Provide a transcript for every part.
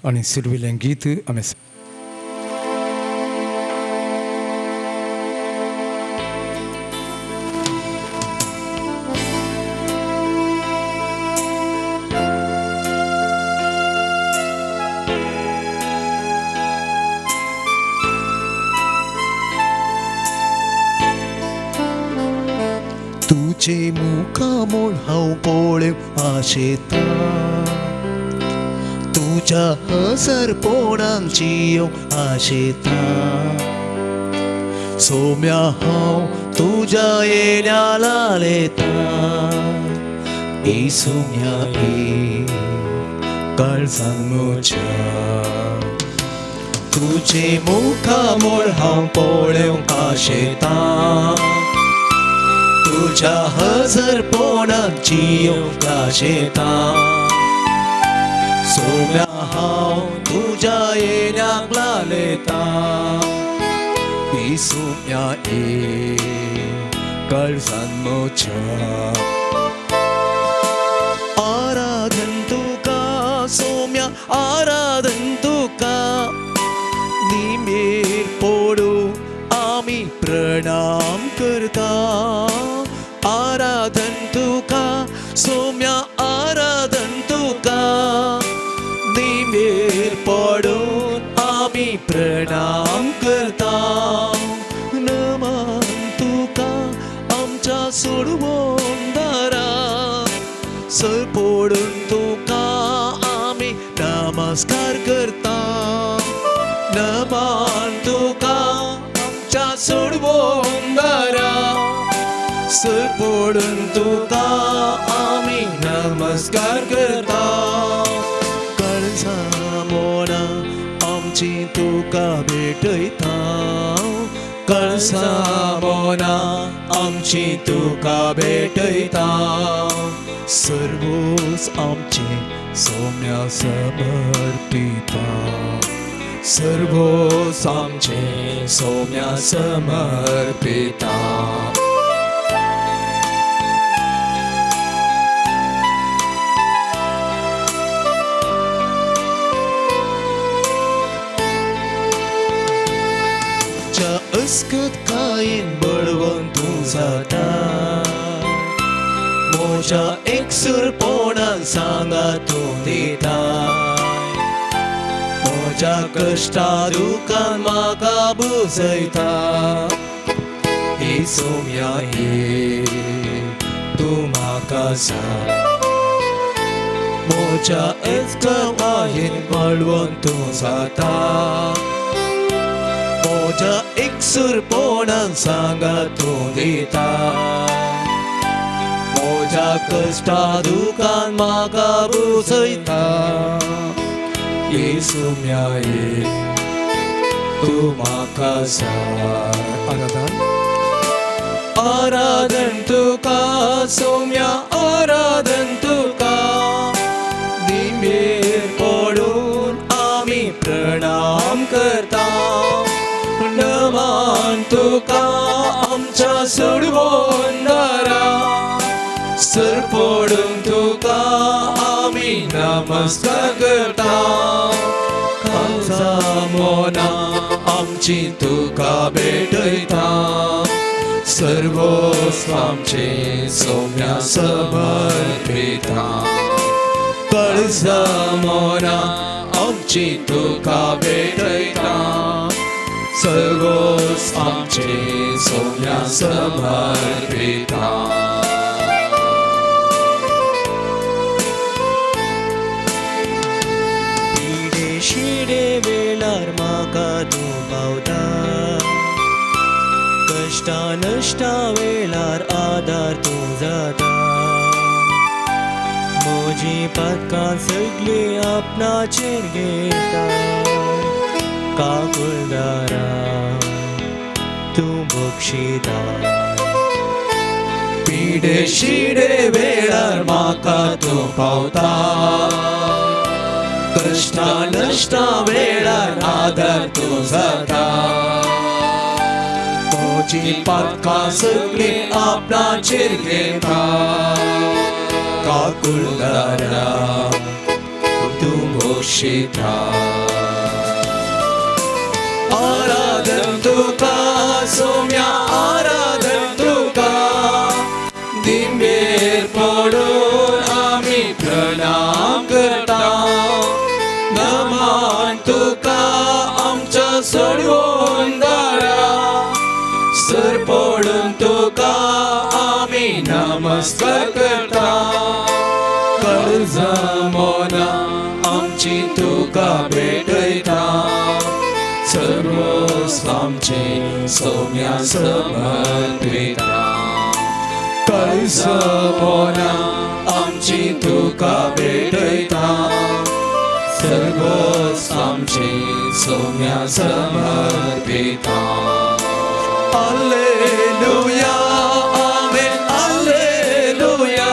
आणि सिलविलें गीत आमी तुझे मुखामोल हांव पळोवंक आशेता तुझ्या हसरपणाक जियोंक आशेता सोम्या हांव तुझ्या येण्या लालेता सोम्या काळजान म्हज्या तुझे मुखामोल हांव पळोवंक आशेता तुझ्या हजरपणाक जियोंक आशेता सोम्या हांव तुझ्या येण्याक लालेता सोम्या काळजान म्हज्या आराधन तुका सोम्या आराधन तुका निमेर पडून आमी प्रणाम करता आराधन तुका सोम्या आराधन तुका निमेर पडून आमी प्रणाम करता नमन तुका आमच्या सोडवोंदारा सर पडून तुका आमी नमस्कार करता नमन तुका आमच्या सोडवोंदारा सर पडून तुका आमी नमस्कार करता काळजा मोना आमची तुका भेटयता काळजा मोना आमची तुका भेटयता सर्वोस आमचे सोम्या समर्पिता सर्वोस आमचे सोम्या समर्पिता अस्कत कायेन बळवून तूं जाता म्हज्या एकसुरपणान सांगा तूं दिता म्हज्या कश्टा दुखान म्हाका बुजयता सोम्या तूं म्हाका सांग म्हज्या एकसुरपणान बळवून तूं जाता म्हज्या एकसुरपणान सांगा तूं दिता म्हज्या कश्टा दुखान म्हाका बुजयता सोम्या तूं म्हाका सांग आराधन तुका सोम्या आराधन तुका निमेर पडून आमी प्रणाम करता नमन तुका आमच्या सोडवोंदारा सर पडून तुका आमी नमस्कार करता काळजा मोना आमची तुका भेटयता सर्वोस आमचे सोम्या समर्पिता काळजा मोना आमची तुका भेटयता सर्वोस आमचे सोम्या समर्पिता पिडे शिडे वेळार म्हाका तूं पावता कश्टा नश्टा वेळार आदार तूं जाता म्हजी पदकां सगळीं आपणाचेर घेता काकुळदारा तूं बक्षिता पिडे शिडे वेळार म्हाका तूं पावता कश्टा नश्टा वेळार आदार तूं जाता म्हजी पदकां सगळीं आपणाचेर घेता काकुळदारा तूं पोशिता आराधन तुका सोम्या आराधन तुका दिंबेर पडून आम्ही प्रणाम करता नमन तुका आमच्या सोडवून दारा सर पडून तुका आम्ही नमस्कार करता कर्ज मोना आमची तुका भेटयता सर्व आमचे सौम्या समर्पिता कर्ज मोना आमची तुका भेटयता सर्व आमचे Soumya समर्पिता Alleluia, Amen, Alleluia,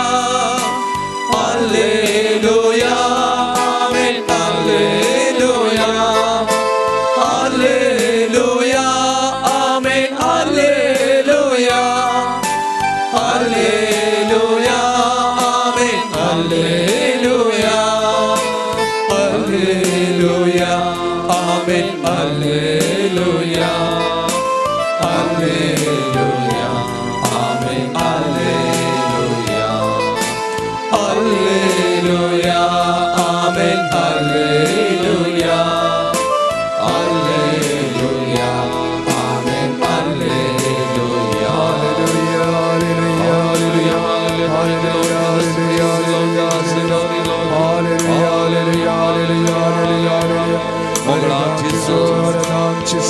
Alleluia, Amen, Alleluia, Alleluia, Amen, Alleluia, Alleluia, Amen, Alleluia, Alleluia, Amen, Alleluia. Alleluia, Amen, Alleluia, Alleluia, Amen, Alleluia, Alleluia, Amen, Alleluia,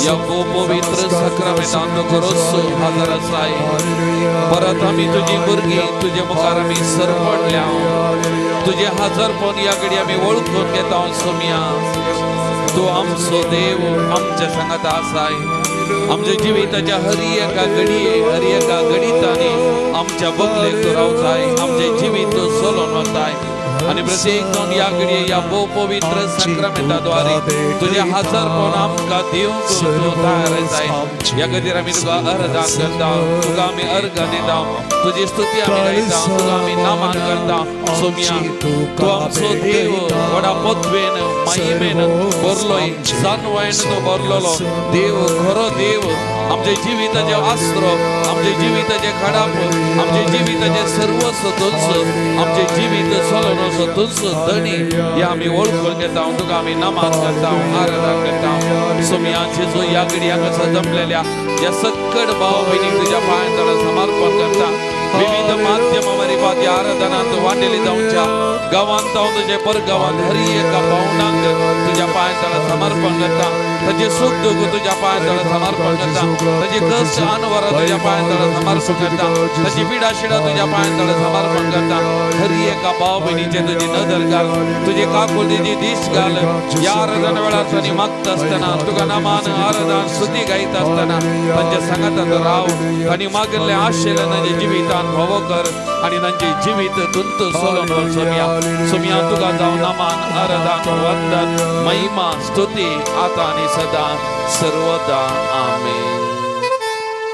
या पवित्र सक्रमेंतांत खरोच हजर आसाय परत आमी तुजी भुरगीं तुजे मुखार आमी सरपडल्या तुजे हजरपण या घडी आमी वळखून घेता सोम्या तू आमचो देव आमच्या संगत आसाय आमच्या जिविताच्या हर एका घडीतांनी आमच्या बगलेक तू रावताय आमचे जिवीत चलोवन वताय आणि प्रत्येक जावन या घडये या पवित्र सक्रमेंताद्वारे तुझे हजरपण आमकां दिवंक तूं तयार आसाय या खातीर आमी तुका अर्दान करता तुका आमी अर्घ दिता तुजी स्तुती आमी गायता तुका आमी नामान करता सोम्या तू आमचो देव व्हडा पदवेन महिमेन भरलोय जानवायन तो भरलेलो देव खरो देव आमचे जिविताचे अस्त्र आमचे जिविताचे खडाप आमचे जिविताचे सर्वस्व तुझ आमचे जिवीत चलोवन तुझ धणी या आमी वळखून घेता तुका आमी नमान करता आराधना करता सोम्याचे जो या घडी हांगासर जमलेल्या या सकट भाव भयणी तुज्या पांयां समर्पण करता विविध माध्यमावरी पाती आराधनांत वांटेली जावच्या गावांत जावन तुजे परगावांत हर एका पावणांक तुज्या पांयां समर्पण करता ताचे सुख दुख तुज्या पांयां समर्पण करता ताचे कष्ट अनवर तुज्या पांयां समर्पण करता ताची पिडा शिडा तुज्या पांयां समर्पण करता हर एका भाव भयणीचे तुजी नदर घाल तुजे काकुळीची दिश घाल या आराधना वेळार मागता असताना तुका नामान आराधना स्तुती गायता असताना तांच्या संगतात राव आनी मागिल्ले आशेले तांचे जिवितांत भोव कर आनी तांचे जिवीत तुंत सोलोवन सोम्या तुका जावं नामान आराधना वंदन महिमा स्तुती आता आनी सदा सर्वदा आमेन.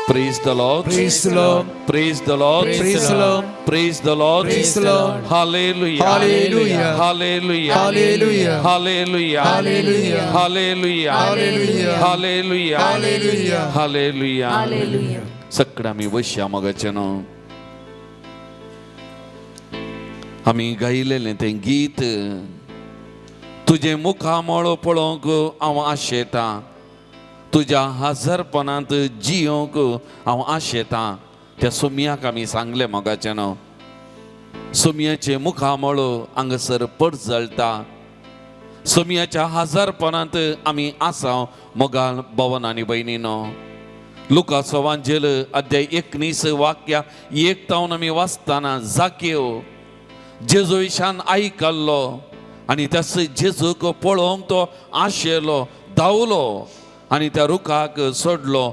Praise the Lord. Praise the Lord. Praise the Lord. Praise the Lord. Praise the Lord. Praise the Lord. Hallelujah. Hallelujah. Hallelujah. Hallelujah. Hallelujah. Hallelujah. Hallelujah. Hallelujah. Hallelujah. Hallelujah. Hallelujah. Hallelujah. सकडा वश्या मगचन आमी गायलेलें तें गीत तुझे मुखामळ पळोवंक हांव आशेतां तुज्या हजरपणांत जियोंक हांव आशेतां त्या सोम्याक आमी सांगलें मोगाचें सोम्याचे मुखामळ हांगासर पडजळटा सोम्याच्या हजरपणांत आमी आसां मोगाल भवन आनी भयणीनो लुकाचो वांजेल अध्याय 19 वाक्या 1 तावन आमी वाचताना जाकेव जेजू विशान आयकल्लो आनी तस जेजूक पळोवंक तो आशेलो धांवलो आनी त्या रुखाक सोडलो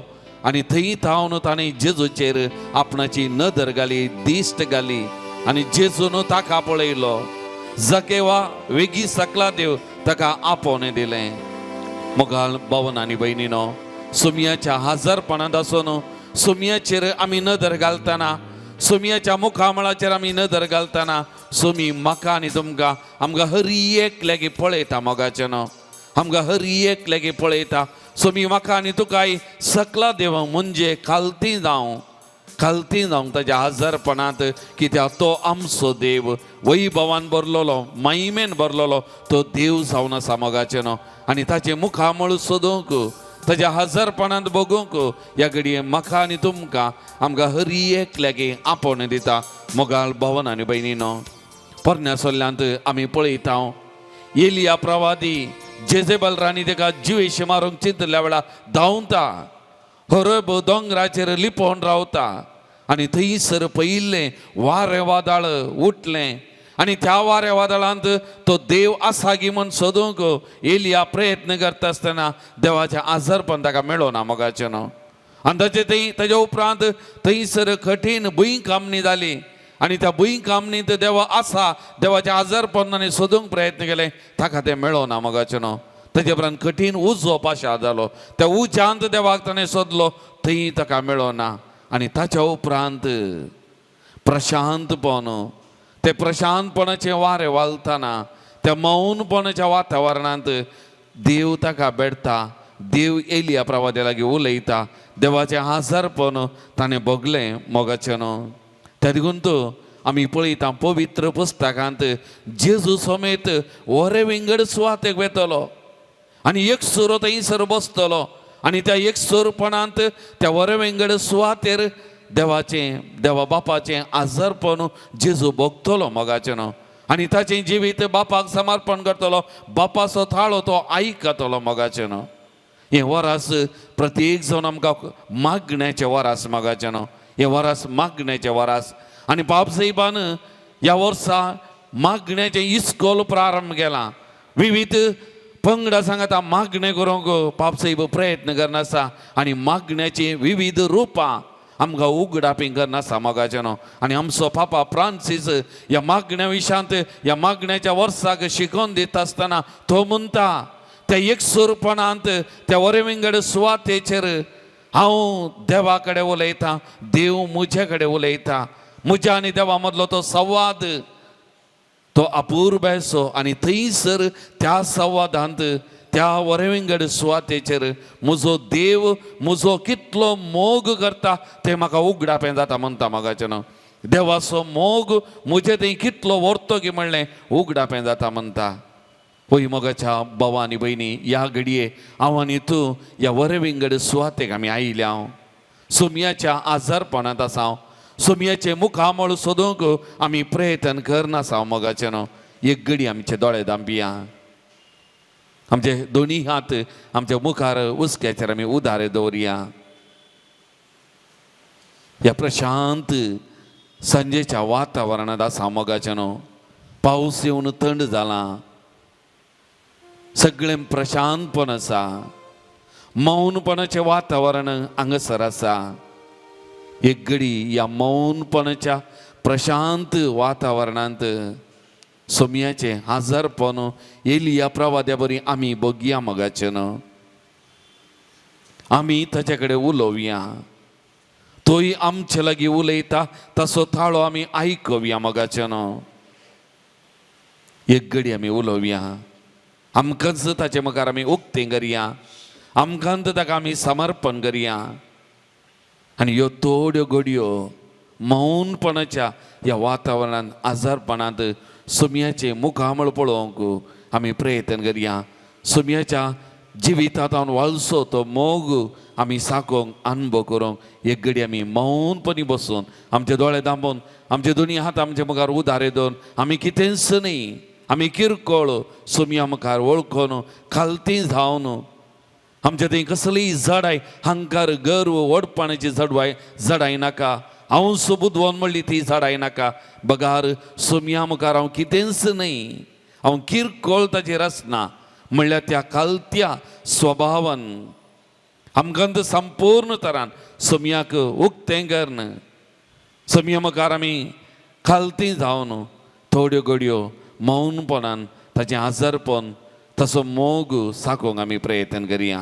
आनी थंय थावन ताणें जेजूचेर आपणाची नदर घाली दिश्ट घाली आनी जेजून ताका पळयलो जाकेवा वेगी सकला देव ताका आपोवणें दिलें मोगाल भवन आनी भयणीनो सोम्याच्या हजरपणांत आसून सोम्याचेर आमी नदर घालतना सुमयाच्या मुखामळाचेर आमी नदर घालतना सुमी म्हाका आनी तुमकां आमकां हर एक लेगी पळयता मोगाचें न्हू, आमकां हर एक लेगी पळयता. सुमी म्हाका आनी तुकाय सकला देव म्हणजे खालती जावंक ताच्या हजरपणांत, कित्याक तो आमचो देव वैभवान भरलोलो, महिमेन भरलोलो तो देव जावन आसा मोगाचें न्हू. आनी ताचे मुखामळ सोदूंक, ताच्या हजरपणांत बगूंक ह्या घडये म्हाका आनी तुमकां आमकां हर एक लेगी आपोवन दिता. मोगाल भवन आनी भयणीनो, पोरण्या सोल्ल्यांत आमी पळयता एलिया प्रवादी जेजेबल राणी ताका जिवेशी मारूंक चिंतल्या वेळार धांवता, हरब दोंगराचेर लिपोवन रावता. आनी थंयसर पयिल्लें वारें वादळ उठलें आनी त्या वाऱ्या वादळांत तो देव आसा गी म्हूण सोदूंक एलिया प्रयत्न करता आसतना देवाचें आजरपण ताका मेळोना मोगाचें न्हू. आनी ताच्या उपरांत थंयसर कठीण भुंय कामणी जाली आनी त्या भुंय कामणींत देव आसा, देवाचें आजरपण ताणें सोदूंक प्रयत्न केले, ताका तें मेळोना मोगाचें न्हू. ताचे उपरांत कठीण उजो पाशा जालो, त्या उज्यांत देवाक ताणें सोदलो, थंय ताका मेळोना. आनी ताच्या उपरांत प्रशांतपण, ते प्रशांतपणाचें वारें वालतना त्या मौनपणाच्या वातावरणांत देव ताका भेटता, देव एलिया प्रवाद्या लागीं उलयता, देवाचें आजरपण ताणें भोगलें मोगाचें न्हू. त्या देखून आमी पळयता पवित्र पुस्तकांत जेजू समेत वरे विंगड सुवातेक वेतलो आनी एक सुरो थंयसर बसतलो आनी त्या एक सुरपणांत त्या वरे विंगड सुवातेर देवा बापाचें आजरपण जेजू भोगतलो मोगाचें न्हू. आनी ताचें जिवीत बापाक समर्पण करतलो, बापाचो थाळो तो आयकतलो मोगाचें न्हू. हें वरास प्रत्येक जावन आमकां मागण्याचें वरास मोगाचें न्हू. हें वरास मागण्याचें वरास. आनी बापसाहेबान ह्या वर्सा मागण्याचें इस्कोल प्रारंभ केला. विविध पंगडा सांगता मागणें करूंक बापसाहेब प्रयत्न करना आसा आनी मागण्याची विविध रुपां आमकां उगडापी करना आसा मोगाचें न्हू. आनी आमचो पापा फ्रांसीस ह्या मागण्या विशयांत ह्या मागण्याच्या वर्साक शिकोवन दिता आसतना तो म्हणटा, त्या एकसुरपणांत त्या वरे विंगड सुवातेचेर हांव देवा कडेन उलयतां, देव म्हजे कडेन उलयता. म्हज्या आनी देवा मदलो तो संवाद तो अपूर्व असो. आनी थंयसर त्या संवादांत त्या वरे विंगड सुवातेचेर म्हजो देव म्हजो कितलो मोग करता तें म्हाका उगडापें जाता म्हणटा मोगाचें न्हू. देवाचो मोग म्हजें थंय कितलो व्हरतो की म्हणलें उगडापें जाता म्हणटा. पळय मोगाच्या भावा आनी भयणी, ह्या घडये हांव आनी तूं ह्या वरे विंगड सुवातेक आमी आयल्या. सुमयाच्या आजारपणांत आसा, सुमयाचे मुखामळ सोदूंक आमी प्रयत्न करना आसा मोगाचें न्हू. एक घडी आमचे दोळे धांपिया, आमचे दोनी हात आमच्या मुखार उस्क्याचेर आमी उदारे दवरया. ह्या प्रशांत सांजेच्या वातावरणांत आसा मोगाचें न्हू. पावस येवन थंड जाला, सगळें प्रशांतपण आसा, मौनपणाचें वातावरण हांगासर आसा. एक घडी ह्या मौनपणाच्या प्रशांत वातावरणांत सुमयाचें आजारपण एलिया प्रवाद्या बरी आमी बगुया मोगाचें न्हू. आमी ताचे कडेन उलोवया, तोय आमचे लागीं उलयता ताचो थाळो आमी आयकवया मोगाचें न्हू. एक घडी आमी उलोवया, आमकांच ताचे मुखार आमी उक्तें करया, आमकांत ताका आमी समर्पण करया. आनी ह्यो थोड्यो घडयो मौनपणाच्या ह्या वातावरणांत आजारपणांत सुमयाचे मुखामळ पळोवंक आमी प्रयत्न करया. सुमयाच्या जिवितांत वालसो तो मोग आमी साकोंक अनुभव करूंक एक घडी आमी मौनपणी बसून आमचे दोळे धांपून आमचे दोनी हात आमचे मुखार उदारे दवरून आमी कितेंच न्ही, आमी किरकोळ सुमया मुखार वळखून खालती जावन आमच्या थंय कसलीय जडाय, हंकार, गर्व, वडपणाची जडाय नाका, हांव बुदवून म्हणली ती जडाय नाका. बगार सुमया मुखार हांव कितेंच न्ही, हांव किरकोळ ताचेर आसना म्हणल्यार त्या खालत्या स्वभावान आमकां संपूर्ण तरान सुमयाक उक्तें करन सुमया मुखार आमी खालती जावन थोड्यो घडयो मौनपणान ताचें आजारपण तसो मोग साकोंक आमी प्रयत्न करया.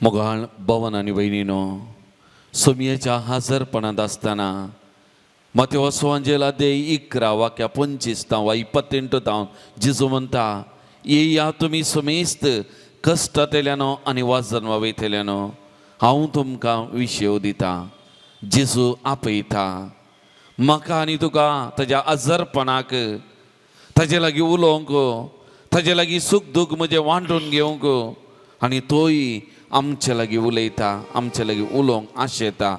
मोगाळ भवन आणि बहिणीनो, सोमयेच्या हजरपणात असताना मत्तेवास सुवांजेलादे 11 वाक्या 25 वा 28 जिजू म्हणता, येया तुम्ही सुमेस्त कष्टांतल्यानो आनी वाजनवा वयतल्यानो, हांव तुमकां विशेव दिता. जेजू आपयता म्हाका आनी तुका ताज्या हजरपणाक, ताजे लागीं उलोवंक, ताजे लागीं सूख दूख म्हजें वांटून घेवंक, आनी तोय आमचे लागीं उलयता, आमचे लागीं उलोवंक आशेता.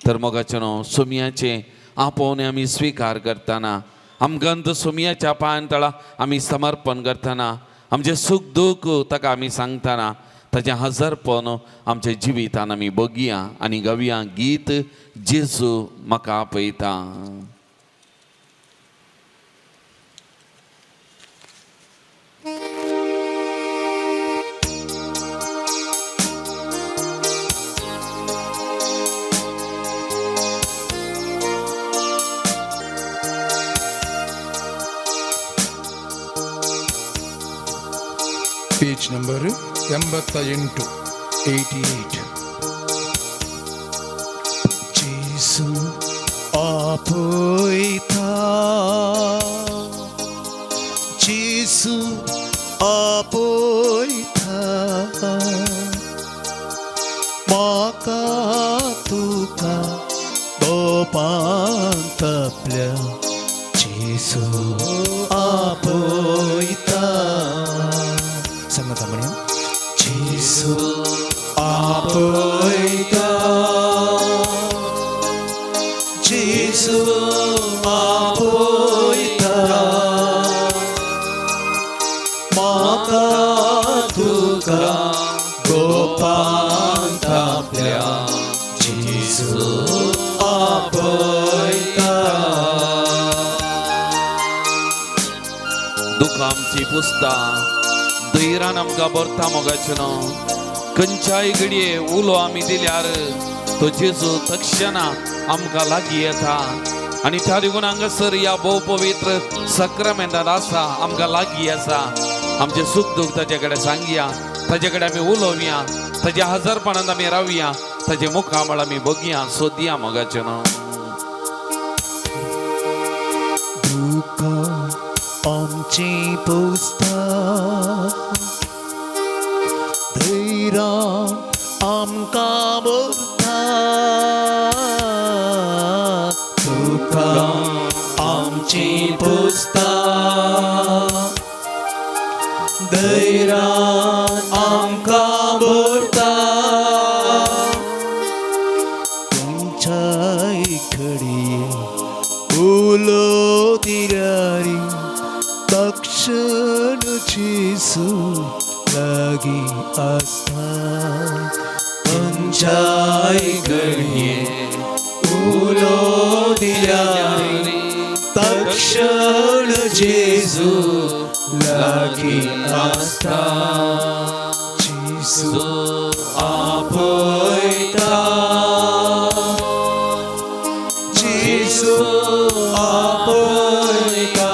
तर मोगाचेनो, सोमयाचें आपोवणें आमी स्विकार करतना, आमकां सोमयाच्या पांया आमी समर्पण करतना, आमचें सूख दूख ताका आमी सांगतना, ताचें हजरपण आमच्या जिवितान आमी बगुया आनी गावया गीत जेजू म्हाका आपयता. Page number 88. Jesu apoita, Jesu apoita, maka tuka dopantapля, Jesu apoita. Sama-sama niyo. Jesu apoita, Jesu apoita, maka tuka gopantapля, Jesu apoita. दुखांची पुस्ता धैर्यान आमकां भरता. मोगाचेनो, खंयच्याय घडये उलो आमी दिल्यार तो जेजू तक्षणा आमकां लागीं येता आनी त्या देखून हांगासर ह्या भोव पवित्र सक्रामेंतांत आसा, आमकां लागीं आसा. आमचे सूख दूख ताचे कडेन सांगया, ताचे कडेन आमी उलोवया, ताच्या हजरपणांत आमी रावया, ताचे मुखामळ आमी बगया, सोदया. मोगाचेनो, दुःखा आमची पुस्ता, धैर्य आमकां भरता. दुःखा आमची पुस्ता, धैर्य आमकां भरता. तुमच्याय घडये उलो दिल्यारी तक्षण जेजू लागीं आसता. खंयच्याय घडये उलो दिल्यारी तक्षण जेजू लागीं आसता. जेजू आपयता, जेजू आपयता,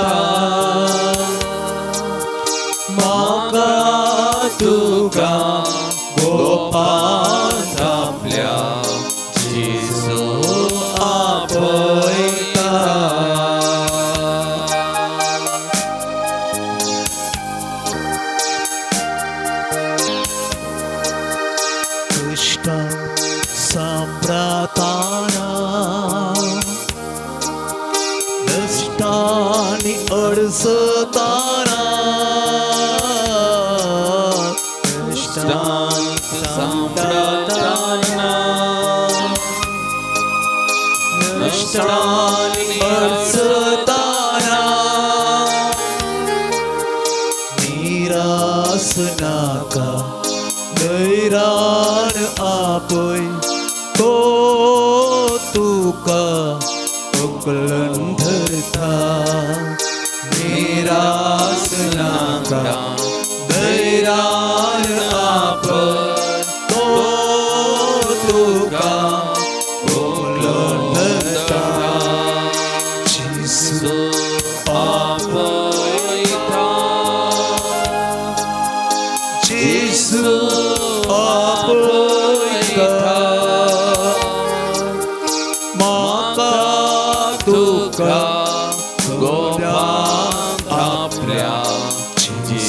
म्हाका तुका गोपांतपल्या, जेजू आपयता. कष्टां सांप्रताना, नष्टांनी अडसताना, कष्टां सांप्रताना, नष्टांनी अडसताना, निराश नाका, नैरान आपय, तो तुका उकलन धरता. निराश नाका, नैरान आपय, तो तुका उकलन धरता. जेजू आपयता, जेजू आपयता.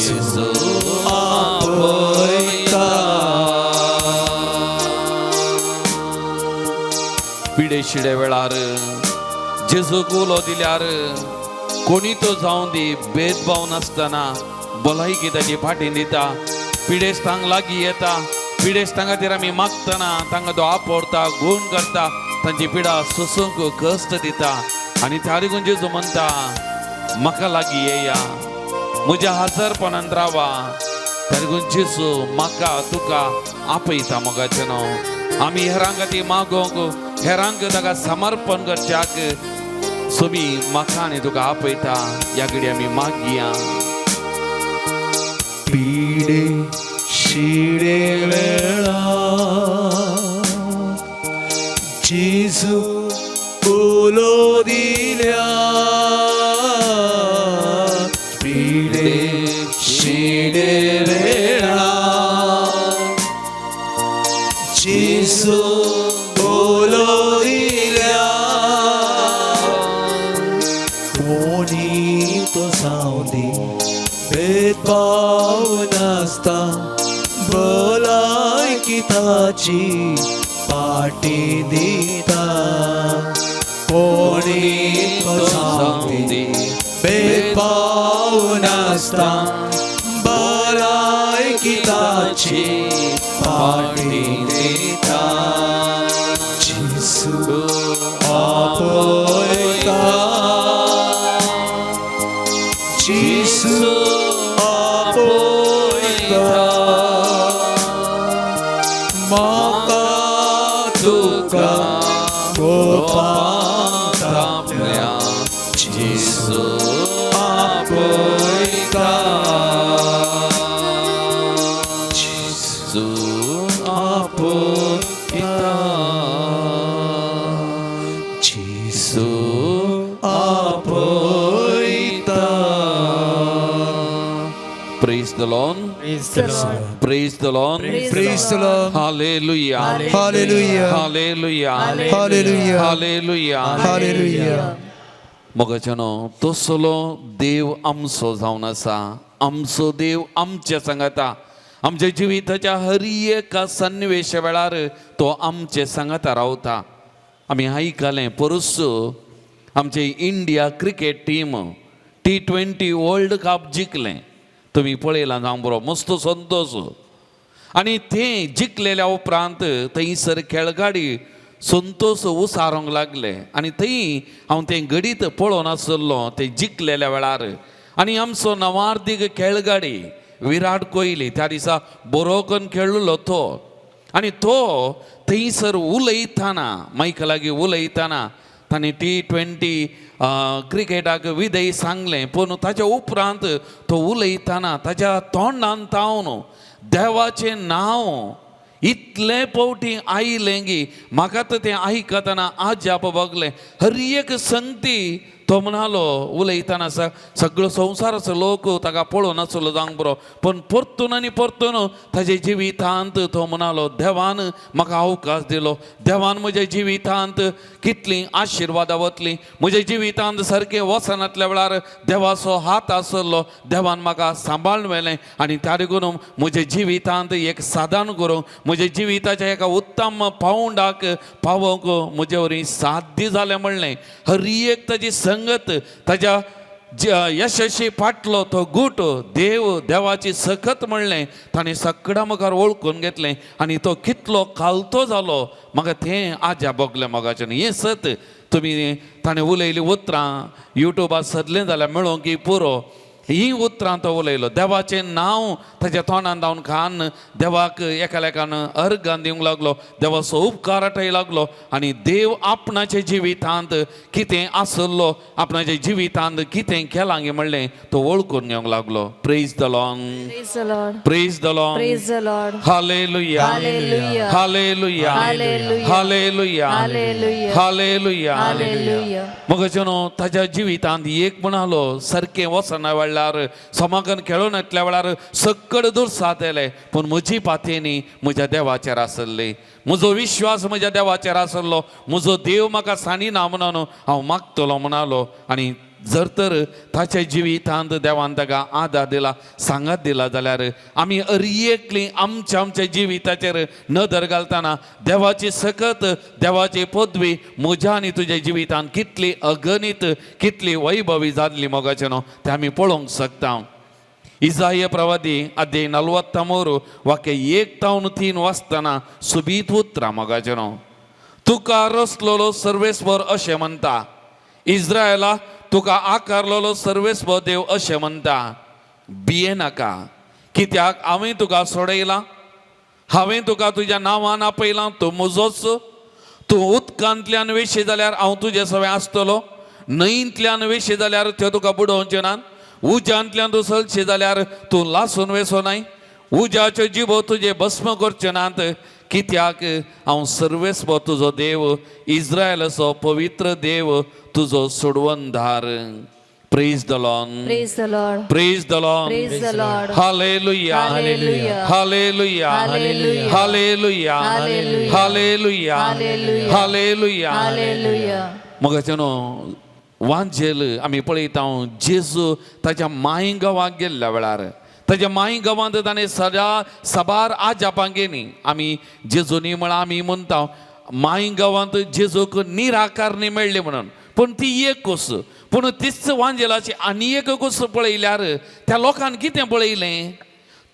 जेजू आपयता. पिडे शिडे वेळार जेजूक उलो दिल्यार कोणी तो जावं दी, भेदभाव नासतना भलायकी ताची फाटीं दिता. पिडेस्त तांक लागीं येता, पिडेस्त तांच्या खातीर आमी मागतना तांकां तो आपडटा, गुण करता, तांची पिडा सोसूंक कश्ट दिता. आनी त्या देखून जेजू म्हणटा, म्हाका लागीं येया, म्हज्या हजरपणांत रावा. त्या देखून जेजू म्हाका तुका आपयता मोगाचें न्हू. आमी हेरांक खातीर मागोंक, हेरांक ताका समर्पण करच्याक सोबी म्हाका आनी तुका आपयता. ह्या घडी आमी मागया. पिडे शिडे वेळा जेजू उलो दिल्या. पिडे शिडे वेळा जेजू उलो दिल्या. कोणी तो सावंदी भेदभाव नासता भलायकी ताची फाटीं दिता. कोणी तो सावंदी भेदभाव नासता भलायकी ताची फाटीं दिता. जेजू आपयता. जेजू आपयता. म्हाका तुका कोपांत आपल्या. जेजू आपयता. जेजू आपयता. जेजू आपयता. Praise the Lord. Praise the Lord. Praise the Lord. Hallelujah. Hallelujah. Hallelujah. Hallelujah. Hallelujah. Hallelujah. मोगाचेनो तसलो देव आमचो जावन आसा. आमचो देव आमच्या सांगाता. आमच्या जिविताच्या हर एका सन्निवेश वेळार तो आमचे सांगाता रावता. आमी आयकलें परसू आमचे India cricket team T20 world cup जिखलें. तुम्ही पळयलां जावं बरो, मस्त संतोष. आनी तें जिखलेल्या उपरांत थंयसर खेळगाडी संतोष उसारोंक लागले. आनी थंय हांव तें घडीत पळोवन आसलो तें जिखलेल्या वेळार. आनी आमचो नवार्दीक खेळगाडी विराट कोहली त्या दिसा बरो करून खेळ्ळो तो. आनी तो थंयसर उलयतना मायका लागीं उलयतना ताणें T20 क्रिकेटाक विदय सांगलें. पूण ताच्या उपरांत तो उलयतना ताच्या तोंडान तावन देवाचें नांव इतले फावटी आयलें की म्हाका तर तें आयकतना आजाप भोगलें. हर एक संगती तो म्हणालो उलयतना सगळो संवसाराचो लोक ताका पळोवन आसलो जावंक बरो. पूण परतून आनी परतून ताजे जिवितांत तो म्हणालो देवान म्हाका अवकाश दिलो. देवान म्हज्या जिवितांत कितलीं आशिर्वादां वतलीं. म्हज्या जिवितांत सारकें वसनांतल्या वेळार देवाचो हात आसलो. देवान म्हाका सांबाळून व्हेलें. आनी त्या देखून म्हज्या जिवितांत एक साधन करूंक, म्हज्या जिविताच्या एका उत्तम पावंडाक पावोवंक म्हजे वरी साध्य जालें म्हणलें. हर एक ताजी संगत ताच्या यशस्वी फाटलो तो गूट देवाची सखत म्हणलें. ताणें सगळ्या मुखार वळखून घेतलें. आनी तो कितलो खालतो जालो म्हाका तें आजा भोगलें मोगाचें. हें सत तुमी ताणें उलयलीं उतरां युट्यूबार सदलें जाल्यार मेळोवंक की पुरो. ही उतरां तो उलयलो. देवाचें नांव ताच्या तोंडान जावन खान देवाक एकालेकान अर्गां दिवंक लागलो. देवाचो उपकार आठय लागलो. आनी देव आपणाच्या जिवितांत कितें आसलो, आपणाच्या जिवितांत कितें केलां गे म्हणलें तो वळखून घेवंक लागलो. Praise the Lord. Praise the Lord. Praise the Lord. Hallelujah. Hallelujah. Hallelujah. Hallelujah. Hallelujah. Hallelujah. Hallelujah. Hallelujah. मगचनो ताच्या जिवितांत एक म्हणालो सारकें वसना वेळार समागम खेळून येतल्या वेळार सकड दूर साथ येले. पूण म्हजी पातेनी म्हज्या देवाचेर आसली. म्हजो विश्वास म्हज्या देवाचेर आसलो. म्हजो देव म्हाका साणिना म्हणून हांव मागतलो म्हणालो. आनी जर तर ताच्या जिवितांत देवान ताका आदार दिला, सांगात दिला जाल्यार आमी अरियेकली आमच्या जिविताचेर नदर घालतना देवाची सकत, देवाची पदवी म्हज्या आनी तुज्या जिवितांत कितली अगणित, कितली वैभवी जाल्ली मोगाचें न्हू तें आमी पळोवंक शकता. इसाया प्रवादी अध्याय 43 वाक्य 1-3 वाचतना सुबीत उतरां मोगाचें न्हू. तुका रचलेलो सर्वेस्वर अशें म्हणटा, इस्रायला तुका आकारलेलो सर्वेस्वर देव अशें म्हणटा, भिये नाका, कित्याक हांवें तुका सोडयलां, हांवें तुका तुज्या नांवान आपयलां, तूं म्हजोच. तूं उदकांतल्यान वेशी जाल्यार हांव तुजे सवें आसतलो, न्हंयेंतल्यान वेशी जाल्यार त्यो तुका बुडोवच्यो नात, उज्यांतल्यान तूं चलशी जाल्यार तूं लासून वेसो नाय, उज्याच्यो जिबो तुजे भस्म करच्यो नात, कित्याक हांव सर्वेस्व तुजो देव, इस्रायलाचो पवित्र देव, तुजो सोडवंदार. Praise the Lord, Praise the Lord. Praise the Lord, Praise the Lord. Hallelujah, Hallelujah. Hallelujah, Hallelujah. Hallelujah, Hallelujah. Hallelujah, Hallelujah. Hallelujah. Hallelujah. मोगाचेनो वांजेल आमी पळयता जेजू ताच्या माय गांवांक गेल्ल्या वेळार ताच्या माय गांवांत ताणें साबार आजापां गेली. आमी जेजूनी म्हळ्यार आमी म्हणटा माय गांवांत जेजूक निराकारणी मेळ्ळी म्हणून, पूण ती एक कूस. पूण तीच वांजेलाची आनी एक कूस पळयल्यार त्या लोकान कितें पळयलें?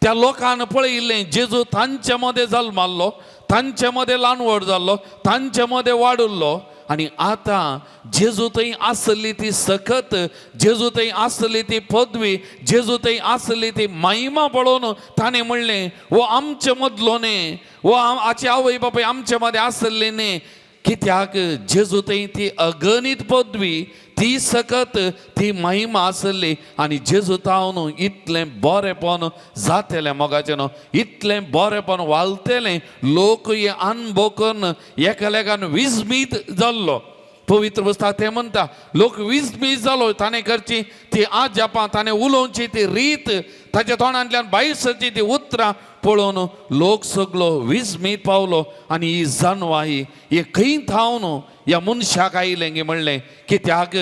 त्या लोकान पळयलें जेजू तांचे मदें जल्माल्लो, तांचे मदें ल्हानवड जाल्लो, तांचे मदें वाडुल्लो, आनी आतां जेजू थंय आसली ती सकत, जेजू थंय आसली ती पदवी, जेजू थंय आसली ती महिमा पळोवन ताणें म्हणलें वो आमचे मदलो न्ही, वो आमचे आवय बापूय आमचे मदें आसले न्ही, कित्याक जेजू थंय ती अगणित पदवी, ती सकत, ती महिमा आसली. आनी जेजू तावन इतलें बरेंपण जातलें मोगाचें न्हू, इतलें बरेंपण वालतेलें, लोक हे अनुभव करून एकालेकान विस्मीत जाल्लो. पवित्र पुस्तकांत तें म्हणटा लोक विस्मीत जालो ताणें करची ती आजापां, ताणें उलोवची ती रीत, ताच्या तोंडांतल्यान भायर सरची ती उतरां पळोवन लोक सगळो विस्मीत पावलो. आनी ही जानवाही हे खंय थावन ह्या मनशाक आयलें गे म्हणलें, कित्याक